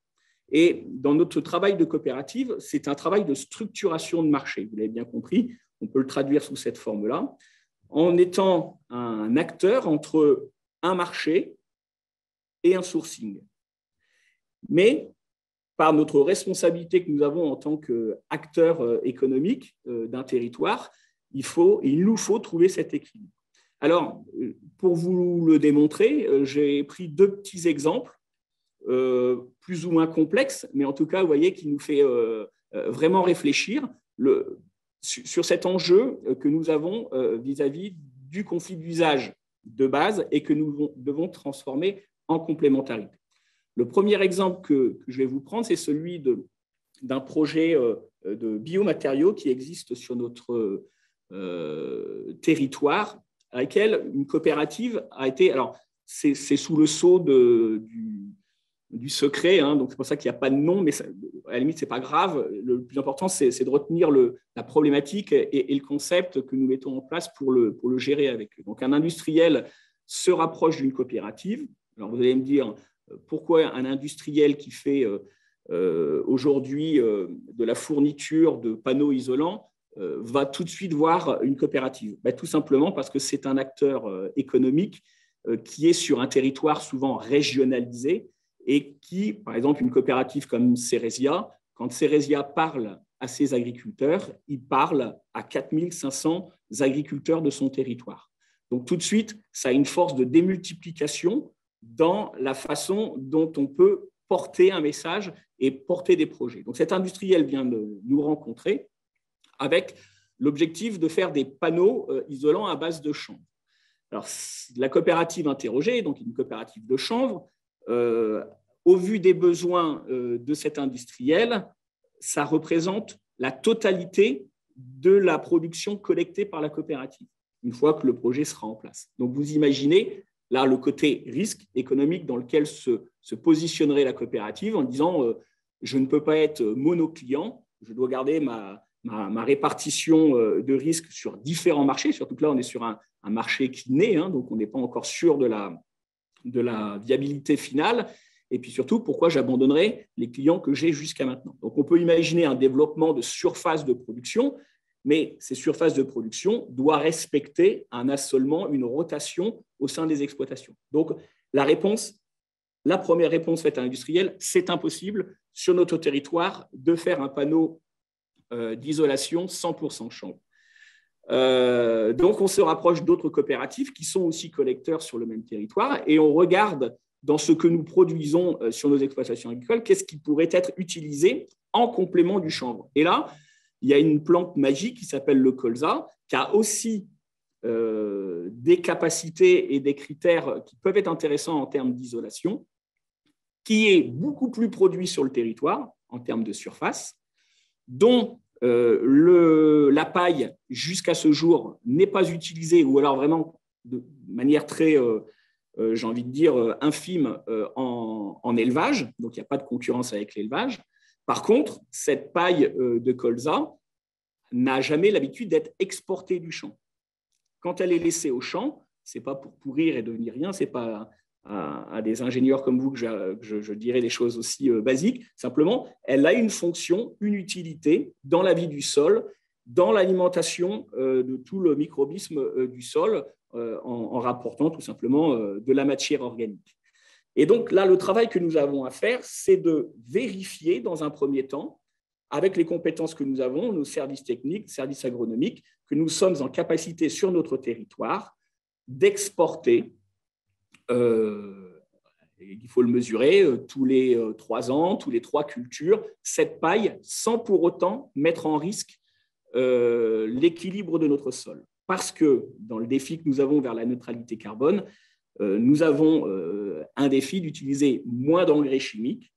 Et dans notre travail de coopérative, c'est un travail de structuration de marché. Vous l'avez bien compris, on peut le traduire sous cette forme-là, en étant un acteur entre un marché et un sourcing. Mais par notre responsabilité que nous avons en tant qu'acteur économique d'un territoire, il nous faut trouver cet équilibre. Alors, pour vous le démontrer, j'ai pris deux petits exemples, plus ou moins complexes, mais en tout cas, vous voyez, qui nous fait vraiment réfléchir sur cet enjeu que nous avons vis-à-vis du conflit d'usage de base et que nous devons transformer en complémentarité. Le premier exemple que je vais vous prendre, c'est celui d'un projet de biomatériaux qui existe sur notre territoire, à laquelle une coopérative a été… Alors, c'est sous le sceau du secret, donc c'est pour ça qu'il n'y a pas de nom, mais ça, à la limite, ce n'est pas grave. Le plus important, c'est de retenir la problématique et le concept que nous mettons en place pour le gérer avec eux. Donc, un industriel se rapproche d'une coopérative. Alors, vous allez me dire, pourquoi un industriel qui fait aujourd'hui de la fourniture de panneaux isolants va tout de suite voir une coopérative? Tout simplement parce que c'est un acteur économique qui est sur un territoire souvent régionalisé et qui, par exemple, une coopérative comme Ceresia, quand Ceresia parle à ses agriculteurs, il parle à 4500 agriculteurs de son territoire. Donc, tout de suite, ça a une force de démultiplication dans la façon dont on peut porter un message et porter des projets. Donc, cet industriel vient de nous rencontrer avec l'objectif de faire des panneaux isolants à base de chanvre. Alors, la coopérative interrogée, donc une coopérative de chanvre, au vu des besoins de cet industriel, ça représente la totalité de la production collectée par la coopérative, une fois que le projet sera en place. Donc, vous imaginez là le côté risque économique dans lequel se positionnerait la coopérative en disant je ne peux pas être monoclient, je dois garder ma répartition de risques sur différents marchés, surtout que là, on est sur un marché qui naît, donc on n'est pas encore sûr de la viabilité finale. Et puis surtout, pourquoi j'abandonnerais les clients que j'ai jusqu'à maintenant? Donc, on peut imaginer un développement de surface de production, mais ces surfaces de production doivent respecter un assolement, une rotation au sein des exploitations. Donc, la première réponse faite à l'industriel, c'est impossible sur notre territoire de faire un panneau d'isolation 100% chanvre. Donc, on se rapproche d'autres coopératives qui sont aussi collecteurs sur le même territoire et on regarde dans ce que nous produisons sur nos exploitations agricoles, qu'est-ce qui pourrait être utilisé en complément du chanvre. Et là, il y a une plante magique qui s'appelle le colza, qui a aussi des capacités et des critères qui peuvent être intéressants en termes d'isolation, qui est beaucoup plus produit sur le territoire en termes de surface, dont La paille, jusqu'à ce jour, n'est pas utilisée, ou alors vraiment de manière très, j'ai envie de dire, infime en élevage. Donc, il n'y a pas de concurrence avec l'élevage. Par contre, cette paille de colza n'a jamais l'habitude d'être exportée du champ. Quand elle est laissée au champ, ce n'est pas pour pourrir et devenir rien, ce n'est pas à des ingénieurs comme vous que je dirais des choses aussi basiques. Simplement, elle a une fonction, une utilité dans la vie du sol, dans l'alimentation de tout le microbisme du sol, en rapportant tout simplement de la matière organique. Et donc là, le travail que nous avons à faire, c'est de vérifier dans un premier temps, avec les compétences que nous avons, nos services techniques, services agronomiques, que nous sommes en capacité sur notre territoire d'exporter, il faut le mesurer, tous les 3 ans, tous les 3 cultures, cette paille, sans pour autant mettre en risque l'équilibre de notre sol. Parce que dans le défi que nous avons vers la neutralité carbone, nous avons un défi d'utiliser moins d'engrais chimiques,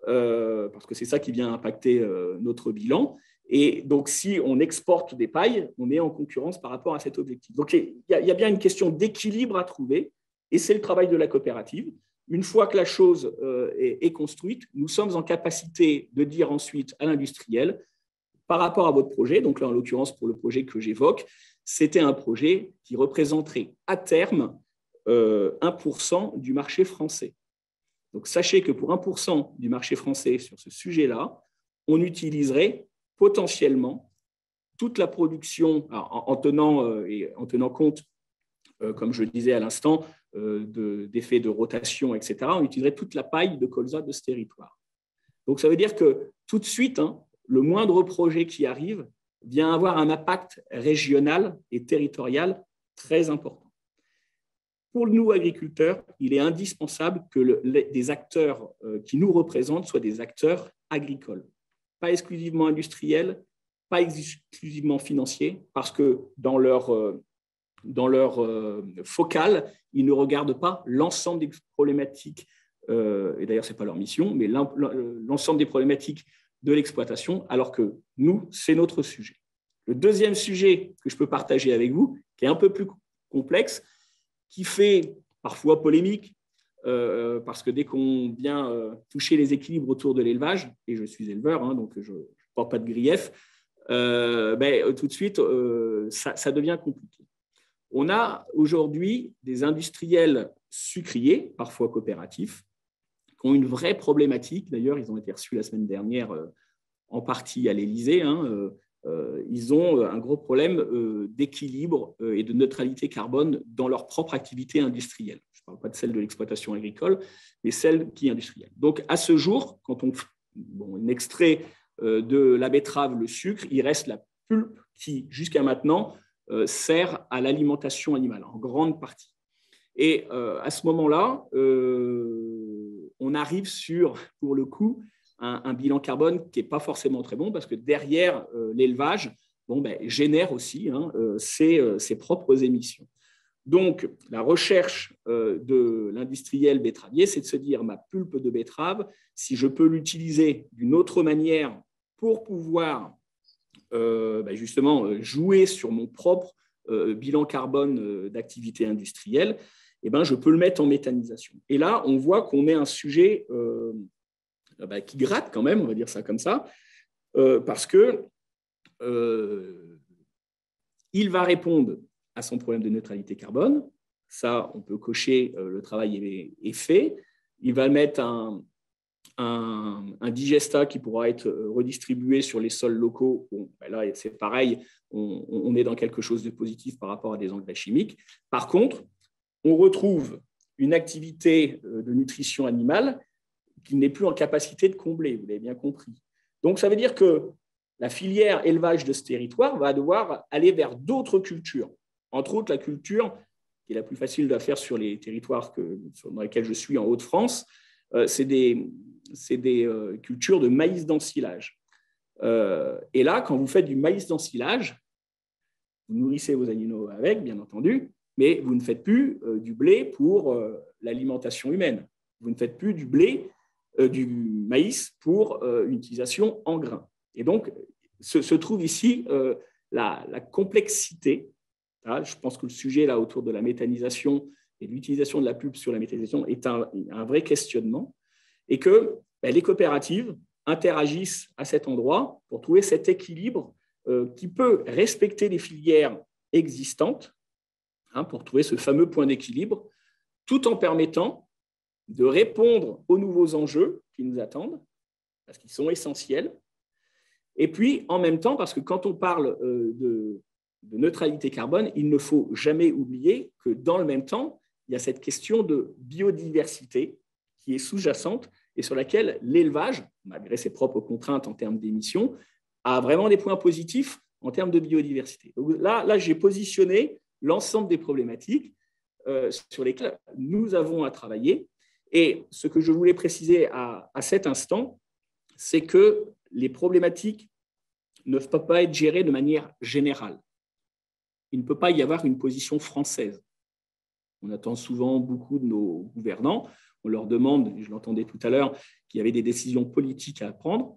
parce que c'est ça qui vient impacter notre bilan. Et donc, si on exporte des pailles, on est en concurrence par rapport à cet objectif. Donc, il y a bien une question d'équilibre à trouver, et c'est le travail de la coopérative. Une fois que la chose est construite, nous sommes en capacité de dire ensuite à l'industriel, par rapport à votre projet, donc là, en l'occurrence, pour le projet que j'évoque, c'était un projet qui représenterait à terme 1% du marché français. Donc, sachez que pour 1% du marché français sur ce sujet-là, on utiliserait potentiellement toute la production, en tenant compte, comme je le disais à l'instant, d'effets de rotation, etc., on utiliserait toute la paille de colza de ce territoire. Donc, ça veut dire que tout de suite, le moindre projet qui arrive vient avoir un impact régional et territorial très important. Pour nous, agriculteurs, il est indispensable que des acteurs qui nous représentent soient des acteurs agricoles, pas exclusivement industriels, pas exclusivement financiers, parce que dans leur focale, ils ne regardent pas l'ensemble des problématiques, et d'ailleurs, ce n'est pas leur mission, mais l'ensemble des problématiques de l'exploitation, alors que nous, c'est notre sujet. Le deuxième sujet que je peux partager avec vous, qui est un peu plus complexe, qui fait parfois polémique, parce que dès qu'on vient toucher les équilibres autour de l'élevage, et je suis éleveur, donc je ne porte pas de grief, tout de suite, ça devient compliqué. On a aujourd'hui des industriels sucriers, parfois coopératifs, qui ont une vraie problématique. D'ailleurs, ils ont été reçus la semaine dernière en partie à l'Élysée. Ils ont un gros problème d'équilibre et de neutralité carbone dans leur propre activité industrielle. Je ne parle pas de celle de l'exploitation agricole, mais celle qui est industrielle. Donc, à ce jour, quand on extrait de la betterave le sucre, il reste la pulpe qui, jusqu'à maintenant, sert à l'alimentation animale, en grande partie. Et à ce moment-là, on arrive sur, pour le coup, un bilan carbone qui n'est pas forcément très bon, parce que derrière l'élevage, génère aussi ses propres émissions. Donc, la recherche de l'industriel betteravier, c'est de se dire, ma pulpe de betterave, si je peux l'utiliser d'une autre manière pour pouvoir justement jouer sur mon propre bilan carbone d'activité industrielle, je peux le mettre en méthanisation. Et là, on voit qu'on est un sujet qui gratte quand même, on va dire ça comme ça, parce que il va répondre à son problème de neutralité carbone. Ça, on peut cocher, le travail est fait. Il va mettre un digestat qui pourra être redistribué sur les sols locaux. Bon, là, c'est pareil, on est dans quelque chose de positif par rapport à des engrais chimiques. Par contre, on retrouve une activité de nutrition animale qui n'est plus en capacité de combler, vous l'avez bien compris. Donc, ça veut dire que la filière élevage de ce territoire va devoir aller vers d'autres cultures. Entre autres, la culture qui est la plus facile à faire sur les territoires dans lesquels je suis en Hauts-de-France, c'est des cultures de maïs d'ensilage. Et là, quand vous faites du maïs d'ensilage, vous nourrissez vos animaux avec, bien entendu, mais vous ne faites plus du blé pour l'alimentation humaine. Vous ne faites plus du maïs pour une utilisation en grains. Et donc, se trouve ici la complexité. Là, je pense que le sujet là, autour de la méthanisation et de l'utilisation de la pub sur la méthanisation est un vrai questionnement, et que les coopératives interagissent à cet endroit pour trouver cet équilibre qui peut respecter les filières existantes, pour trouver ce fameux point d'équilibre, tout en permettant de répondre aux nouveaux enjeux qui nous attendent, parce qu'ils sont essentiels. Et puis, en même temps, parce que quand on parle de neutralité carbone, il ne faut jamais oublier que dans le même temps, il y a cette question de biodiversité qui est sous-jacente et sur laquelle l'élevage, malgré ses propres contraintes en termes d'émissions, a vraiment des points positifs en termes de biodiversité. Donc là, j'ai positionné l'ensemble des problématiques sur lesquelles nous avons à travailler. Et ce que je voulais préciser à cet instant, c'est que les problématiques ne peuvent pas être gérées de manière générale. Il ne peut pas y avoir une position française. On attend souvent beaucoup de nos gouvernants. On leur demande, je l'entendais tout à l'heure, qu'il y avait des décisions politiques à prendre.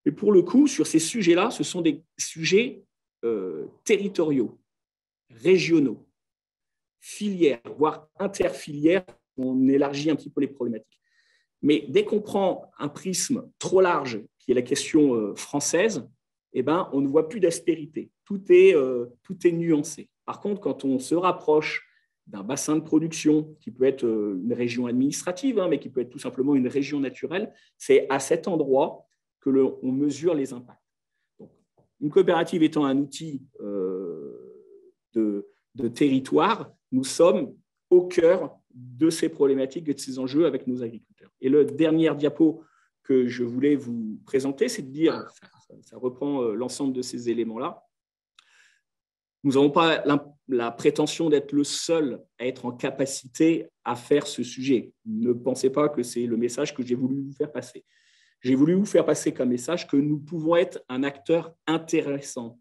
Mais pour le coup, sur ces sujets-là, ce sont des sujets territoriaux, régionaux, filières, voire interfilières. On élargit un petit peu les problématiques. Mais dès qu'on prend un prisme trop large, qui est la question française, on ne voit plus d'aspérité. Tout est nuancé. Par contre, quand on se rapproche d'un bassin de production qui peut être une région administrative, mais qui peut être tout simplement une région naturelle, c'est à cet endroit que l'on mesure les impacts. Donc, une coopérative étant un outil de territoire, nous sommes au cœur de ces problématiques et de ces enjeux avec nos agriculteurs. Et le dernier diapo que je voulais vous présenter, c'est de dire, ça reprend l'ensemble de ces éléments-là, nous n'avons pas la prétention d'être le seul à être en capacité à faire ce sujet. Ne pensez pas que c'est le message que j'ai voulu vous faire passer. J'ai voulu vous faire passer comme message que nous pouvons être un acteur intéressant,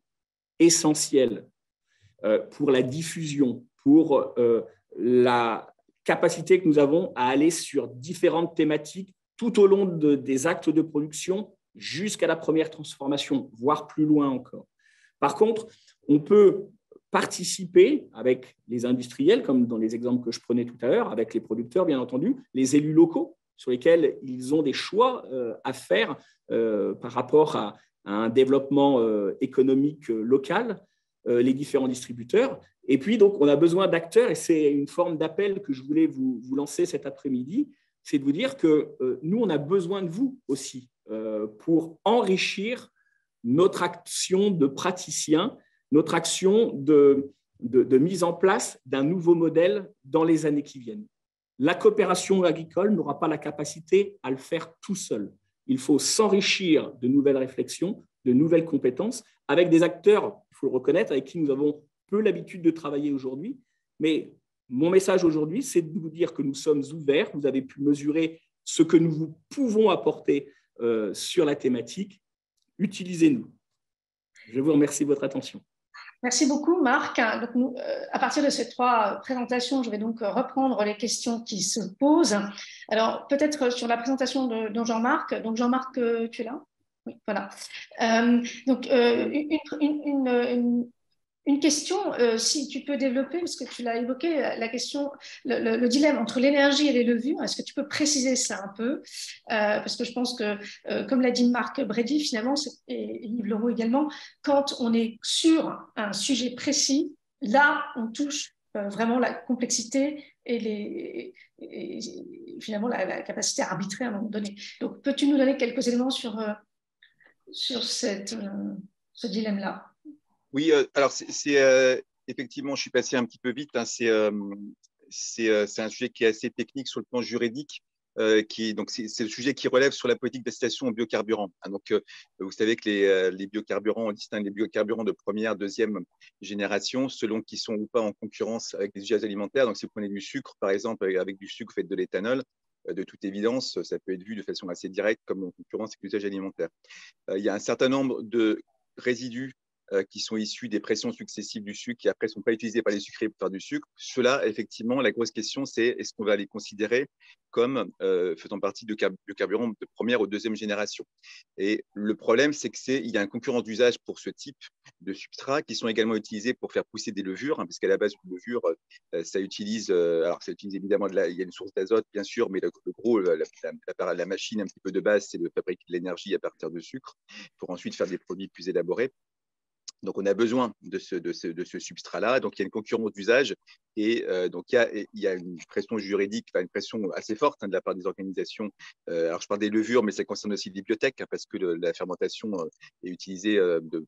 essentiel pour la diffusion, pour la capacité que nous avons à aller sur différentes thématiques tout au long des actes de production jusqu'à la première transformation, voire plus loin encore. Par contre, on peut participer avec les industriels, comme dans les exemples que je prenais tout à l'heure, avec les producteurs, bien entendu, les élus locaux, sur lesquels ils ont des choix à faire par rapport à un développement économique local, les différents distributeurs. Et puis, donc, on a besoin d'acteurs, et c'est une forme d'appel que je voulais vous lancer cet après-midi, c'est de vous dire que nous, on a besoin de vous aussi pour enrichir notre action de praticien, notre action de mise en place d'un nouveau modèle dans les années qui viennent. La coopération agricole n'aura pas la capacité à le faire tout seul. Il faut s'enrichir de nouvelles réflexions, de nouvelles compétences, avec des acteurs, il faut le reconnaître, avec qui nous avons peu l'habitude de travailler aujourd'hui. Mais mon message aujourd'hui, c'est de vous dire que nous sommes ouverts. Vous avez pu mesurer ce que nous pouvons apporter sur la thématique. Utilisez-nous. Je vous remercie de votre attention. Merci beaucoup, Marc. Donc, nous, à partir de ces trois présentations, je vais donc reprendre les questions qui se posent. Alors, peut-être sur la présentation de Jean-Marc. Donc, Jean-Marc, tu es là? Oui, voilà. Donc, une question, si tu peux développer, parce que tu l'as évoqué, la question, le dilemme entre l'énergie et les levures, est-ce que tu peux préciser ça un peu? Parce que je pense que, comme l'a dit Marc Brady, finalement, et Yves Leroux également, quand on est sur un sujet précis, là, on touche vraiment la complexité et finalement la capacité à arbitrer à un moment donné. Donc, peux-tu nous donner quelques éléments sur ce dilemme-là? Oui, alors effectivement, je suis passé un petit peu vite. C'est un sujet qui est assez technique sur le plan juridique. Donc c'est le sujet qui relève sur la politique d'incitation aux biocarburants. Donc, vous savez que les biocarburants, on distingue les biocarburants de première, deuxième génération, selon qu'ils sont ou pas en concurrence avec les usages alimentaires. Donc, si vous prenez du sucre, par exemple, avec du sucre, vous faites de l'éthanol. De toute évidence, ça peut être vu de façon assez directe comme en concurrence avec l'usage alimentaire. Il y a un certain nombre de résidus qui sont issus des pressions successives du sucre qui après ne sont pas utilisés par les sucriers pour faire du sucre. Cela, effectivement, la grosse question, c'est est-ce qu'on va les considérer comme faisant partie de carburants de première ou deuxième génération. Et le problème, c'est qu'il y a un concurrent d'usage pour ce type de substrats qui sont également utilisés pour faire pousser des levures, hein, parce qu'à la base, une levure, ça utilise évidemment, il y a une source d'azote, bien sûr, mais le gros, la machine un petit peu de base, c'est de fabriquer de l'énergie à partir de sucre pour ensuite faire des produits plus élaborés. Donc, on a besoin de ce substrat-là. Donc, il y a une concurrence d'usage et donc il y a une pression juridique, une pression assez forte de la part des organisations. Alors, je parle des levures, mais ça concerne aussi les biotech hein, parce que la fermentation est utilisée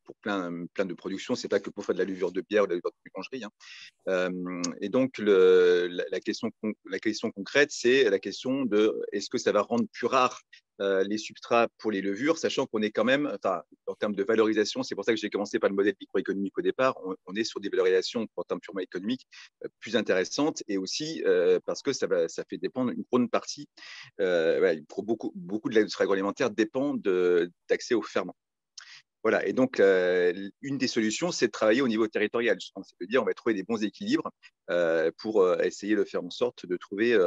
pour plein de productions. Ce n'est pas que pour faire de la levure de bière ou de la levure de boulangerie. Hein. Et donc, la question concrète, c'est la question de est-ce que ça va rendre plus rare les substrats pour les levures, sachant qu'on est quand même, en termes de valorisation, c'est pour ça que j'ai commencé par le modèle microéconomique au départ, on est sur des valorisations en termes purement économiques plus intéressantes et aussi parce que ça fait dépendre une grande partie, pour beaucoup de l'industrie agroalimentaire dépend d'accès aux ferments. Voilà, et donc une des solutions, c'est de travailler au niveau territorial. C'est-à-dire, on va trouver des bons équilibres pour essayer de faire en sorte de trouver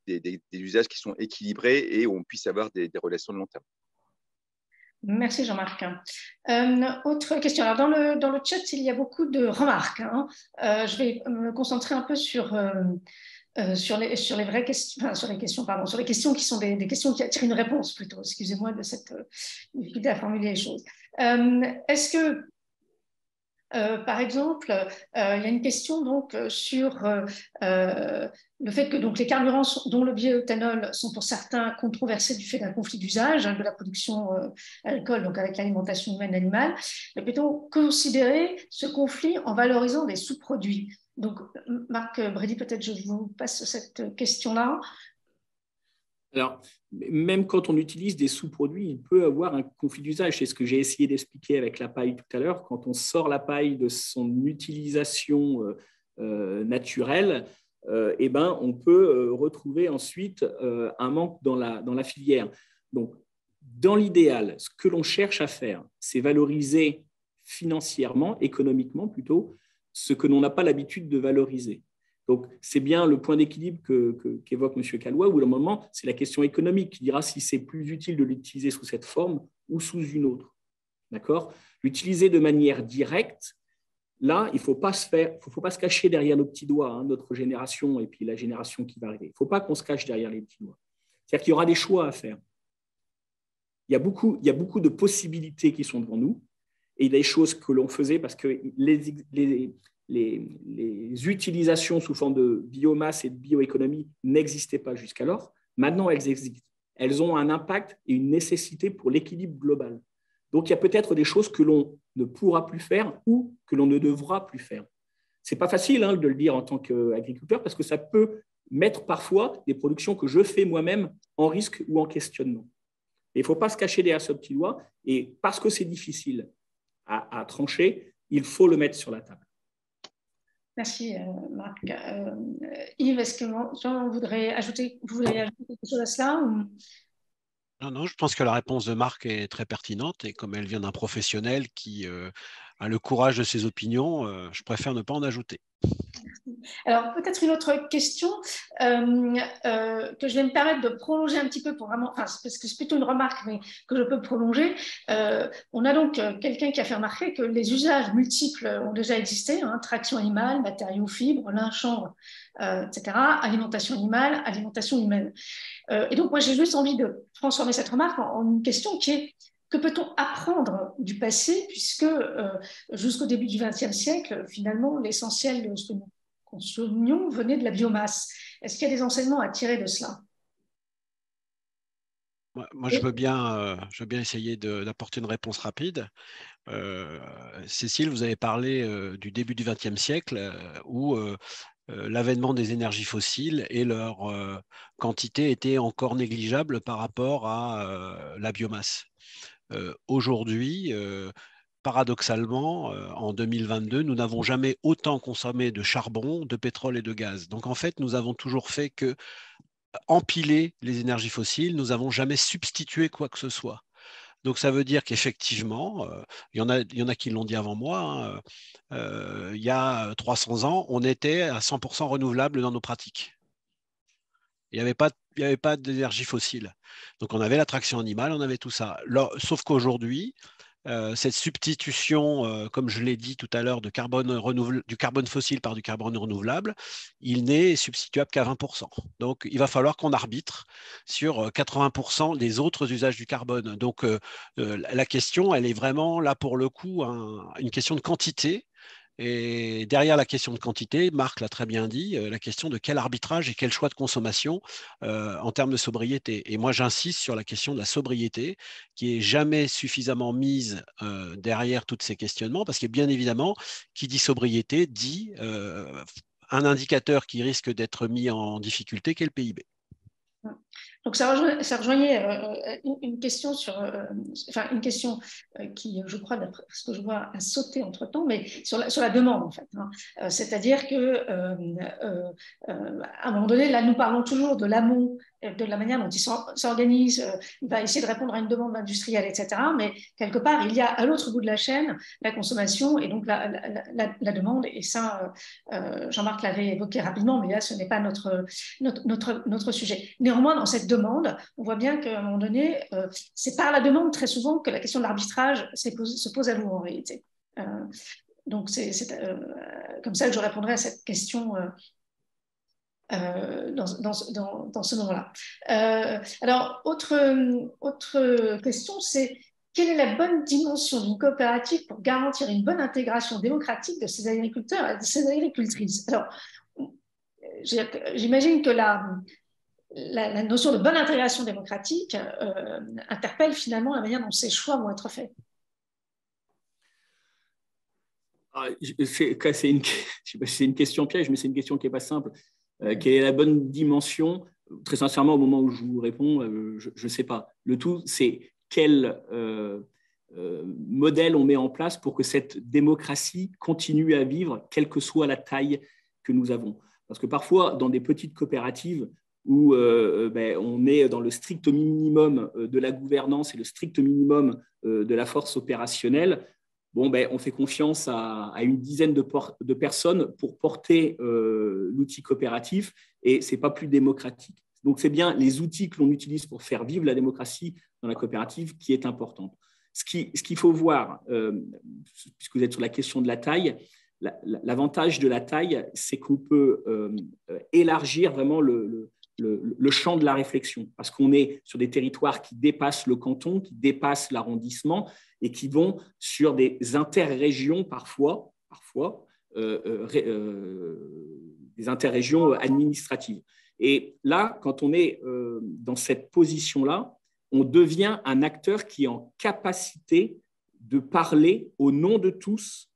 des usages qui sont équilibrés et où on puisse avoir des relations de long terme. Merci Jean-Marc. Autre question. Alors dans le chat, il y a beaucoup de remarques. Hein. Je vais me concentrer un peu sur les vraies questions, enfin, sur les questions qui sont des questions qui attirent une réponse plutôt. Excusez-moi de cette difficulté à formuler les choses. Est-ce que, par exemple, il y a une question donc sur le fait que donc, les carburants dont le bioéthanol sont pour certains controversés du fait d'un conflit d'usage de la production agricole, donc avec l'alimentation humaine et animale, mais plutôt considérer ce conflit en valorisant des sous-produits. Donc, Marc Brady, peut-être je vous passe cette question-là. Alors, même quand on utilise des sous-produits, il peut avoir un conflit d'usage. C'est ce que j'ai essayé d'expliquer avec la paille tout à l'heure. Quand on sort la paille de son utilisation naturelle, on peut retrouver ensuite un manque dans la filière. Donc, dans l'idéal, ce que l'on cherche à faire, c'est valoriser financièrement, économiquement plutôt, ce que l'on n'a pas l'habitude de valoriser. Donc, c'est bien le point d'équilibre qu'évoque M. Callois, où, à un moment, c'est la question économique qui dira si c'est plus utile de l'utiliser sous cette forme ou sous une autre. D'accord ? L'utiliser de manière directe, là, il ne faut pas se cacher derrière nos petits doigts, hein, notre génération et puis la génération qui va arriver. Il ne faut pas qu'on se cache derrière les petits doigts. C'est-à-dire qu'il y aura des choix à faire. Il y a beaucoup de possibilités qui sont devant nous et il y a des choses que l'on faisait parce que les utilisations sous forme de biomasse et de bioéconomie n'existaient pas jusqu'alors. Maintenant, elles existent. Elles ont un impact et une nécessité pour l'équilibre global. Donc, il y a peut-être des choses que l'on ne pourra plus faire ou que l'on ne devra plus faire. Ce n'est pas facile de le dire en tant qu'agriculteur parce que ça peut mettre parfois des productions que je fais moi-même en risque ou en questionnement. Et il ne faut pas se cacher derrière ce petit doigt. Et parce que c'est difficile à trancher, il faut le mettre sur la table. Merci Marc. Yves, est-ce que Jean voudrait ajouter quelque chose à cela ou... Non, je pense que la réponse de Marc est très pertinente et comme elle vient d'un professionnel qui a le courage de ses opinions, je préfère ne pas en ajouter. Alors, peut-être une autre question que je vais me permettre de prolonger un petit peu pour vraiment, parce que c'est plutôt une remarque, mais que je peux prolonger. On a donc quelqu'un qui a fait remarquer que les usages multiples ont déjà existé, hein, traction animale, matériaux, fibres, lin, chanvre, etc., alimentation animale, alimentation humaine. Et donc, moi, j'ai juste envie de transformer cette remarque en une question qui est: que peut-on apprendre du passé, puisque jusqu'au début du XXe siècle, finalement, l'essentiel de ce que nous consommions venait de la biomasse. Est-ce qu'il y a des enseignements à tirer de cela ? Moi, je veux bien essayer d'apporter une réponse rapide. Cécile, vous avez parlé du début du XXe siècle où l'avènement des énergies fossiles et leur quantité était encore négligeable par rapport à la biomasse. Aujourd'hui, paradoxalement, en 2022, nous n'avons jamais autant consommé de charbon, de pétrole et de gaz. Donc, en fait, nous avons toujours fait que empiler les énergies fossiles, nous n'avons jamais substitué quoi que ce soit. Donc, ça veut dire qu'effectivement, il y en a qui l'ont dit avant moi, hein, il y a 300 ans, on était à 100% renouvelable dans nos pratiques. Il n'y avait pas d'énergie fossile. Donc, on avait la traction animale, on avait tout ça. Sauf qu'aujourd'hui, cette substitution, comme je l'ai dit tout à l'heure, du carbone fossile par du carbone renouvelable, il n'est substituable qu'à 20%. Donc, il va falloir qu'on arbitre sur 80% des autres usages du carbone. Donc, la question, elle est vraiment là pour le coup une question de quantité. Et derrière la question de quantité, Marc l'a très bien dit, la question de quel arbitrage et quel choix de consommation en termes de sobriété. Et moi, j'insiste sur la question de la sobriété, qui est jamais suffisamment mise derrière tous ces questionnements, parce que bien évidemment, qui dit sobriété dit un indicateur qui risque d'être mis en difficulté, qui est le PIB. Donc ça rejoignait une question une question qui, je crois, d'après ce que je vois, a sauté entre temps, mais sur la demande en fait. Hein. C'est-à-dire que à un moment donné, là, nous parlons toujours de l'amont, de la manière dont il s'organise, il va essayer de répondre à une demande industrielle, etc. Mais quelque part, il y a à l'autre bout de la chaîne la consommation et donc la demande. Et ça, Jean-Marc l'avait évoqué rapidement, mais là, ce n'est pas notre sujet. Néanmoins, dans cette demande, on voit bien qu'à un moment donné, c'est par la demande très souvent que la question de l'arbitrage se pose à nous en réalité. Donc, c'est comme ça que je répondrai à cette question dans ce moment-là. Alors, autre question, c'est quelle est la bonne dimension d'une coopérative pour garantir une bonne intégration démocratique de ces agriculteurs et de ces agricultrices? Alors, j'imagine que la notion de bonne intégration démocratique interpelle finalement la manière dont ces choix vont être faits. C'est une question piège, mais c'est une question qui n'est pas simple. Quelle est la bonne dimension? Très sincèrement, au moment où je vous réponds, je ne sais pas. Le tout, c'est quel modèle on met en place pour que cette démocratie continue à vivre, quelle que soit la taille que nous avons. Parce que parfois, dans des petites coopératives où on est dans le strict minimum de la gouvernance et le strict minimum de la force opérationnelle, on fait confiance à une dizaine de personnes pour porter l'outil coopératif et ce n'est pas plus démocratique. Donc, c'est bien les outils que l'on utilise pour faire vivre la démocratie dans la coopérative qui est importante. Ce qu'il faut voir, puisque vous êtes sur la question de la taille, l'avantage de la taille, c'est qu'on peut élargir vraiment le champ de la réflexion, parce qu'on est sur des territoires qui dépassent le canton, qui dépassent l'arrondissement et qui vont sur des interrégions parfois des interrégions administratives. Et là, quand on est dans cette position-là, on devient un acteur qui est en capacité de parler au nom de tous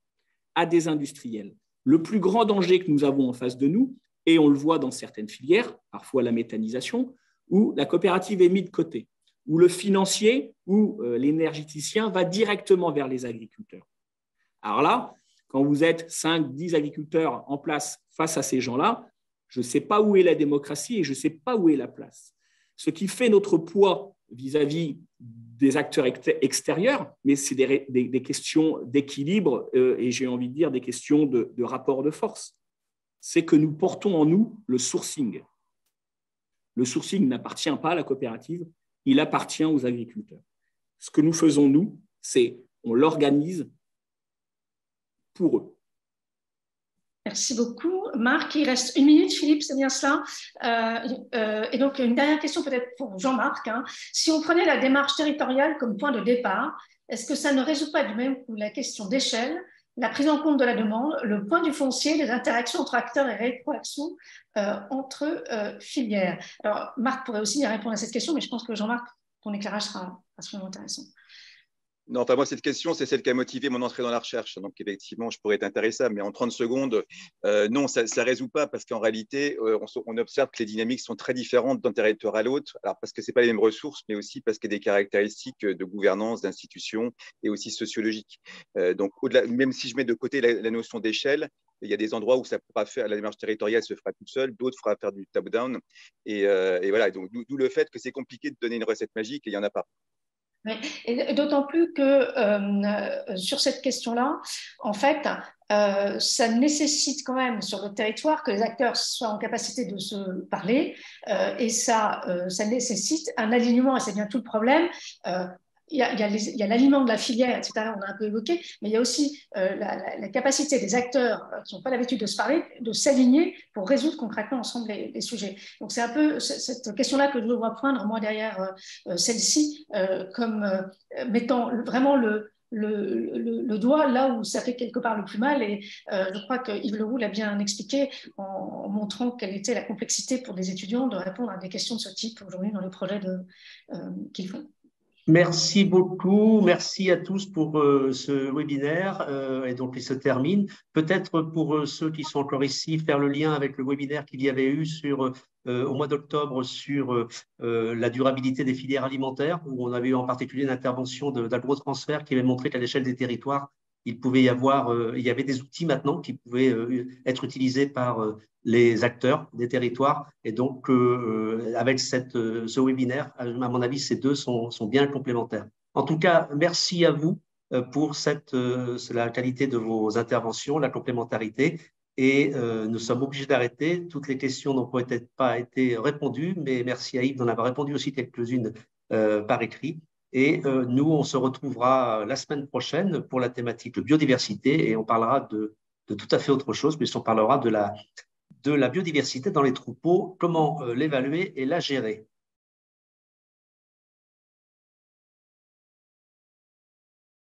à des industriels. Le plus grand danger que nous avons en face de nous, et on le voit dans certaines filières, parfois la méthanisation, où la coopérative est mise de côté, où le financier ou l'énergéticien va directement vers les agriculteurs. Alors là, quand vous êtes 5, 10 agriculteurs en place face à ces gens-là, je ne sais pas où est la démocratie et je ne sais pas où est la place. Ce qui fait notre poids vis-à-vis des acteurs extérieurs, mais c'est des questions d'équilibre et j'ai envie de dire des questions de rapport de force. C'est que nous portons en nous le sourcing. Le sourcing n'appartient pas à la coopérative, il appartient aux agriculteurs. Ce que nous faisons, nous, c'est on l'organise pour eux. Merci beaucoup. Marc, il reste 1 minute. Philippe, c'est bien cela. Et donc, une dernière question peut-être pour Jean-Marc. Si on prenait la démarche territoriale comme point de départ, est-ce que ça ne résout pas du même coup la question d'échelle, la prise en compte de la demande, le point du foncier, les interactions entre acteurs et rétroactions entre filières? Alors, Marc pourrait aussi y répondre à cette question, mais je pense que Jean-Marc, ton éclairage sera absolument intéressant. Non, moi, cette question, c'est celle qui a motivé mon entrée dans la recherche. Donc, effectivement, je pourrais être intéressable, mais en 30 secondes, non, ça ne résout pas parce qu'en réalité, on observe que les dynamiques sont très différentes d'un territoire à l'autre. Alors, parce que ce n'est pas les mêmes ressources, mais aussi parce qu'il y a des caractéristiques de gouvernance, d'institutions et aussi sociologiques. Donc, même si je mets de côté la notion d'échelle, il y a des endroits où ça pourra faire, la démarche territoriale se fera toute seule, d'autres fera faire du top-down. Et voilà, donc d'où le fait que c'est compliqué de donner une recette magique et il n'y en a pas. Oui. Et d'autant plus que sur cette question-là, en fait, ça nécessite quand même sur le territoire que les acteurs soient en capacité de se parler et ça nécessite un alignement, et c'est bien tout le problème. Il y a l'alignement de la filière, etc. On a un peu évoqué, mais il y a aussi la capacité des acteurs qui n'ont pas l'habitude de se parler, de s'aligner pour résoudre concrètement ensemble les sujets. Donc c'est un peu cette question-là que je vois poindre, moi, derrière celle-ci, comme mettant vraiment le doigt là où ça fait quelque part le plus mal. Et je crois que Yves Leroux l'a bien expliqué en montrant quelle était la complexité pour des étudiants de répondre à des questions de ce type aujourd'hui dans les projets qu'ils font. Merci beaucoup, merci à tous pour ce webinaire et donc il se termine. Peut-être pour ceux qui sont encore ici, faire le lien avec le webinaire qu'il y avait eu au mois d'octobre sur la durabilité des filières alimentaires, où on avait eu en particulier une intervention d'Agrotransfert qui avait montré qu'à l'échelle des territoires, il y avait des outils maintenant qui pouvaient être utilisés par les acteurs des territoires. Et donc, avec ce webinaire, à mon avis, ces deux sont bien complémentaires. En tout cas, merci à vous pour la qualité de vos interventions, la complémentarité. Et nous sommes obligés d'arrêter. Toutes les questions n'ont peut-être pas été répondues, mais merci à Yves d'en avoir répondu aussi quelques-unes par écrit. Et nous, on se retrouvera la semaine prochaine pour la thématique biodiversité et on parlera de tout à fait autre chose, puisqu'on parlera de la biodiversité dans les troupeaux, comment l'évaluer et la gérer.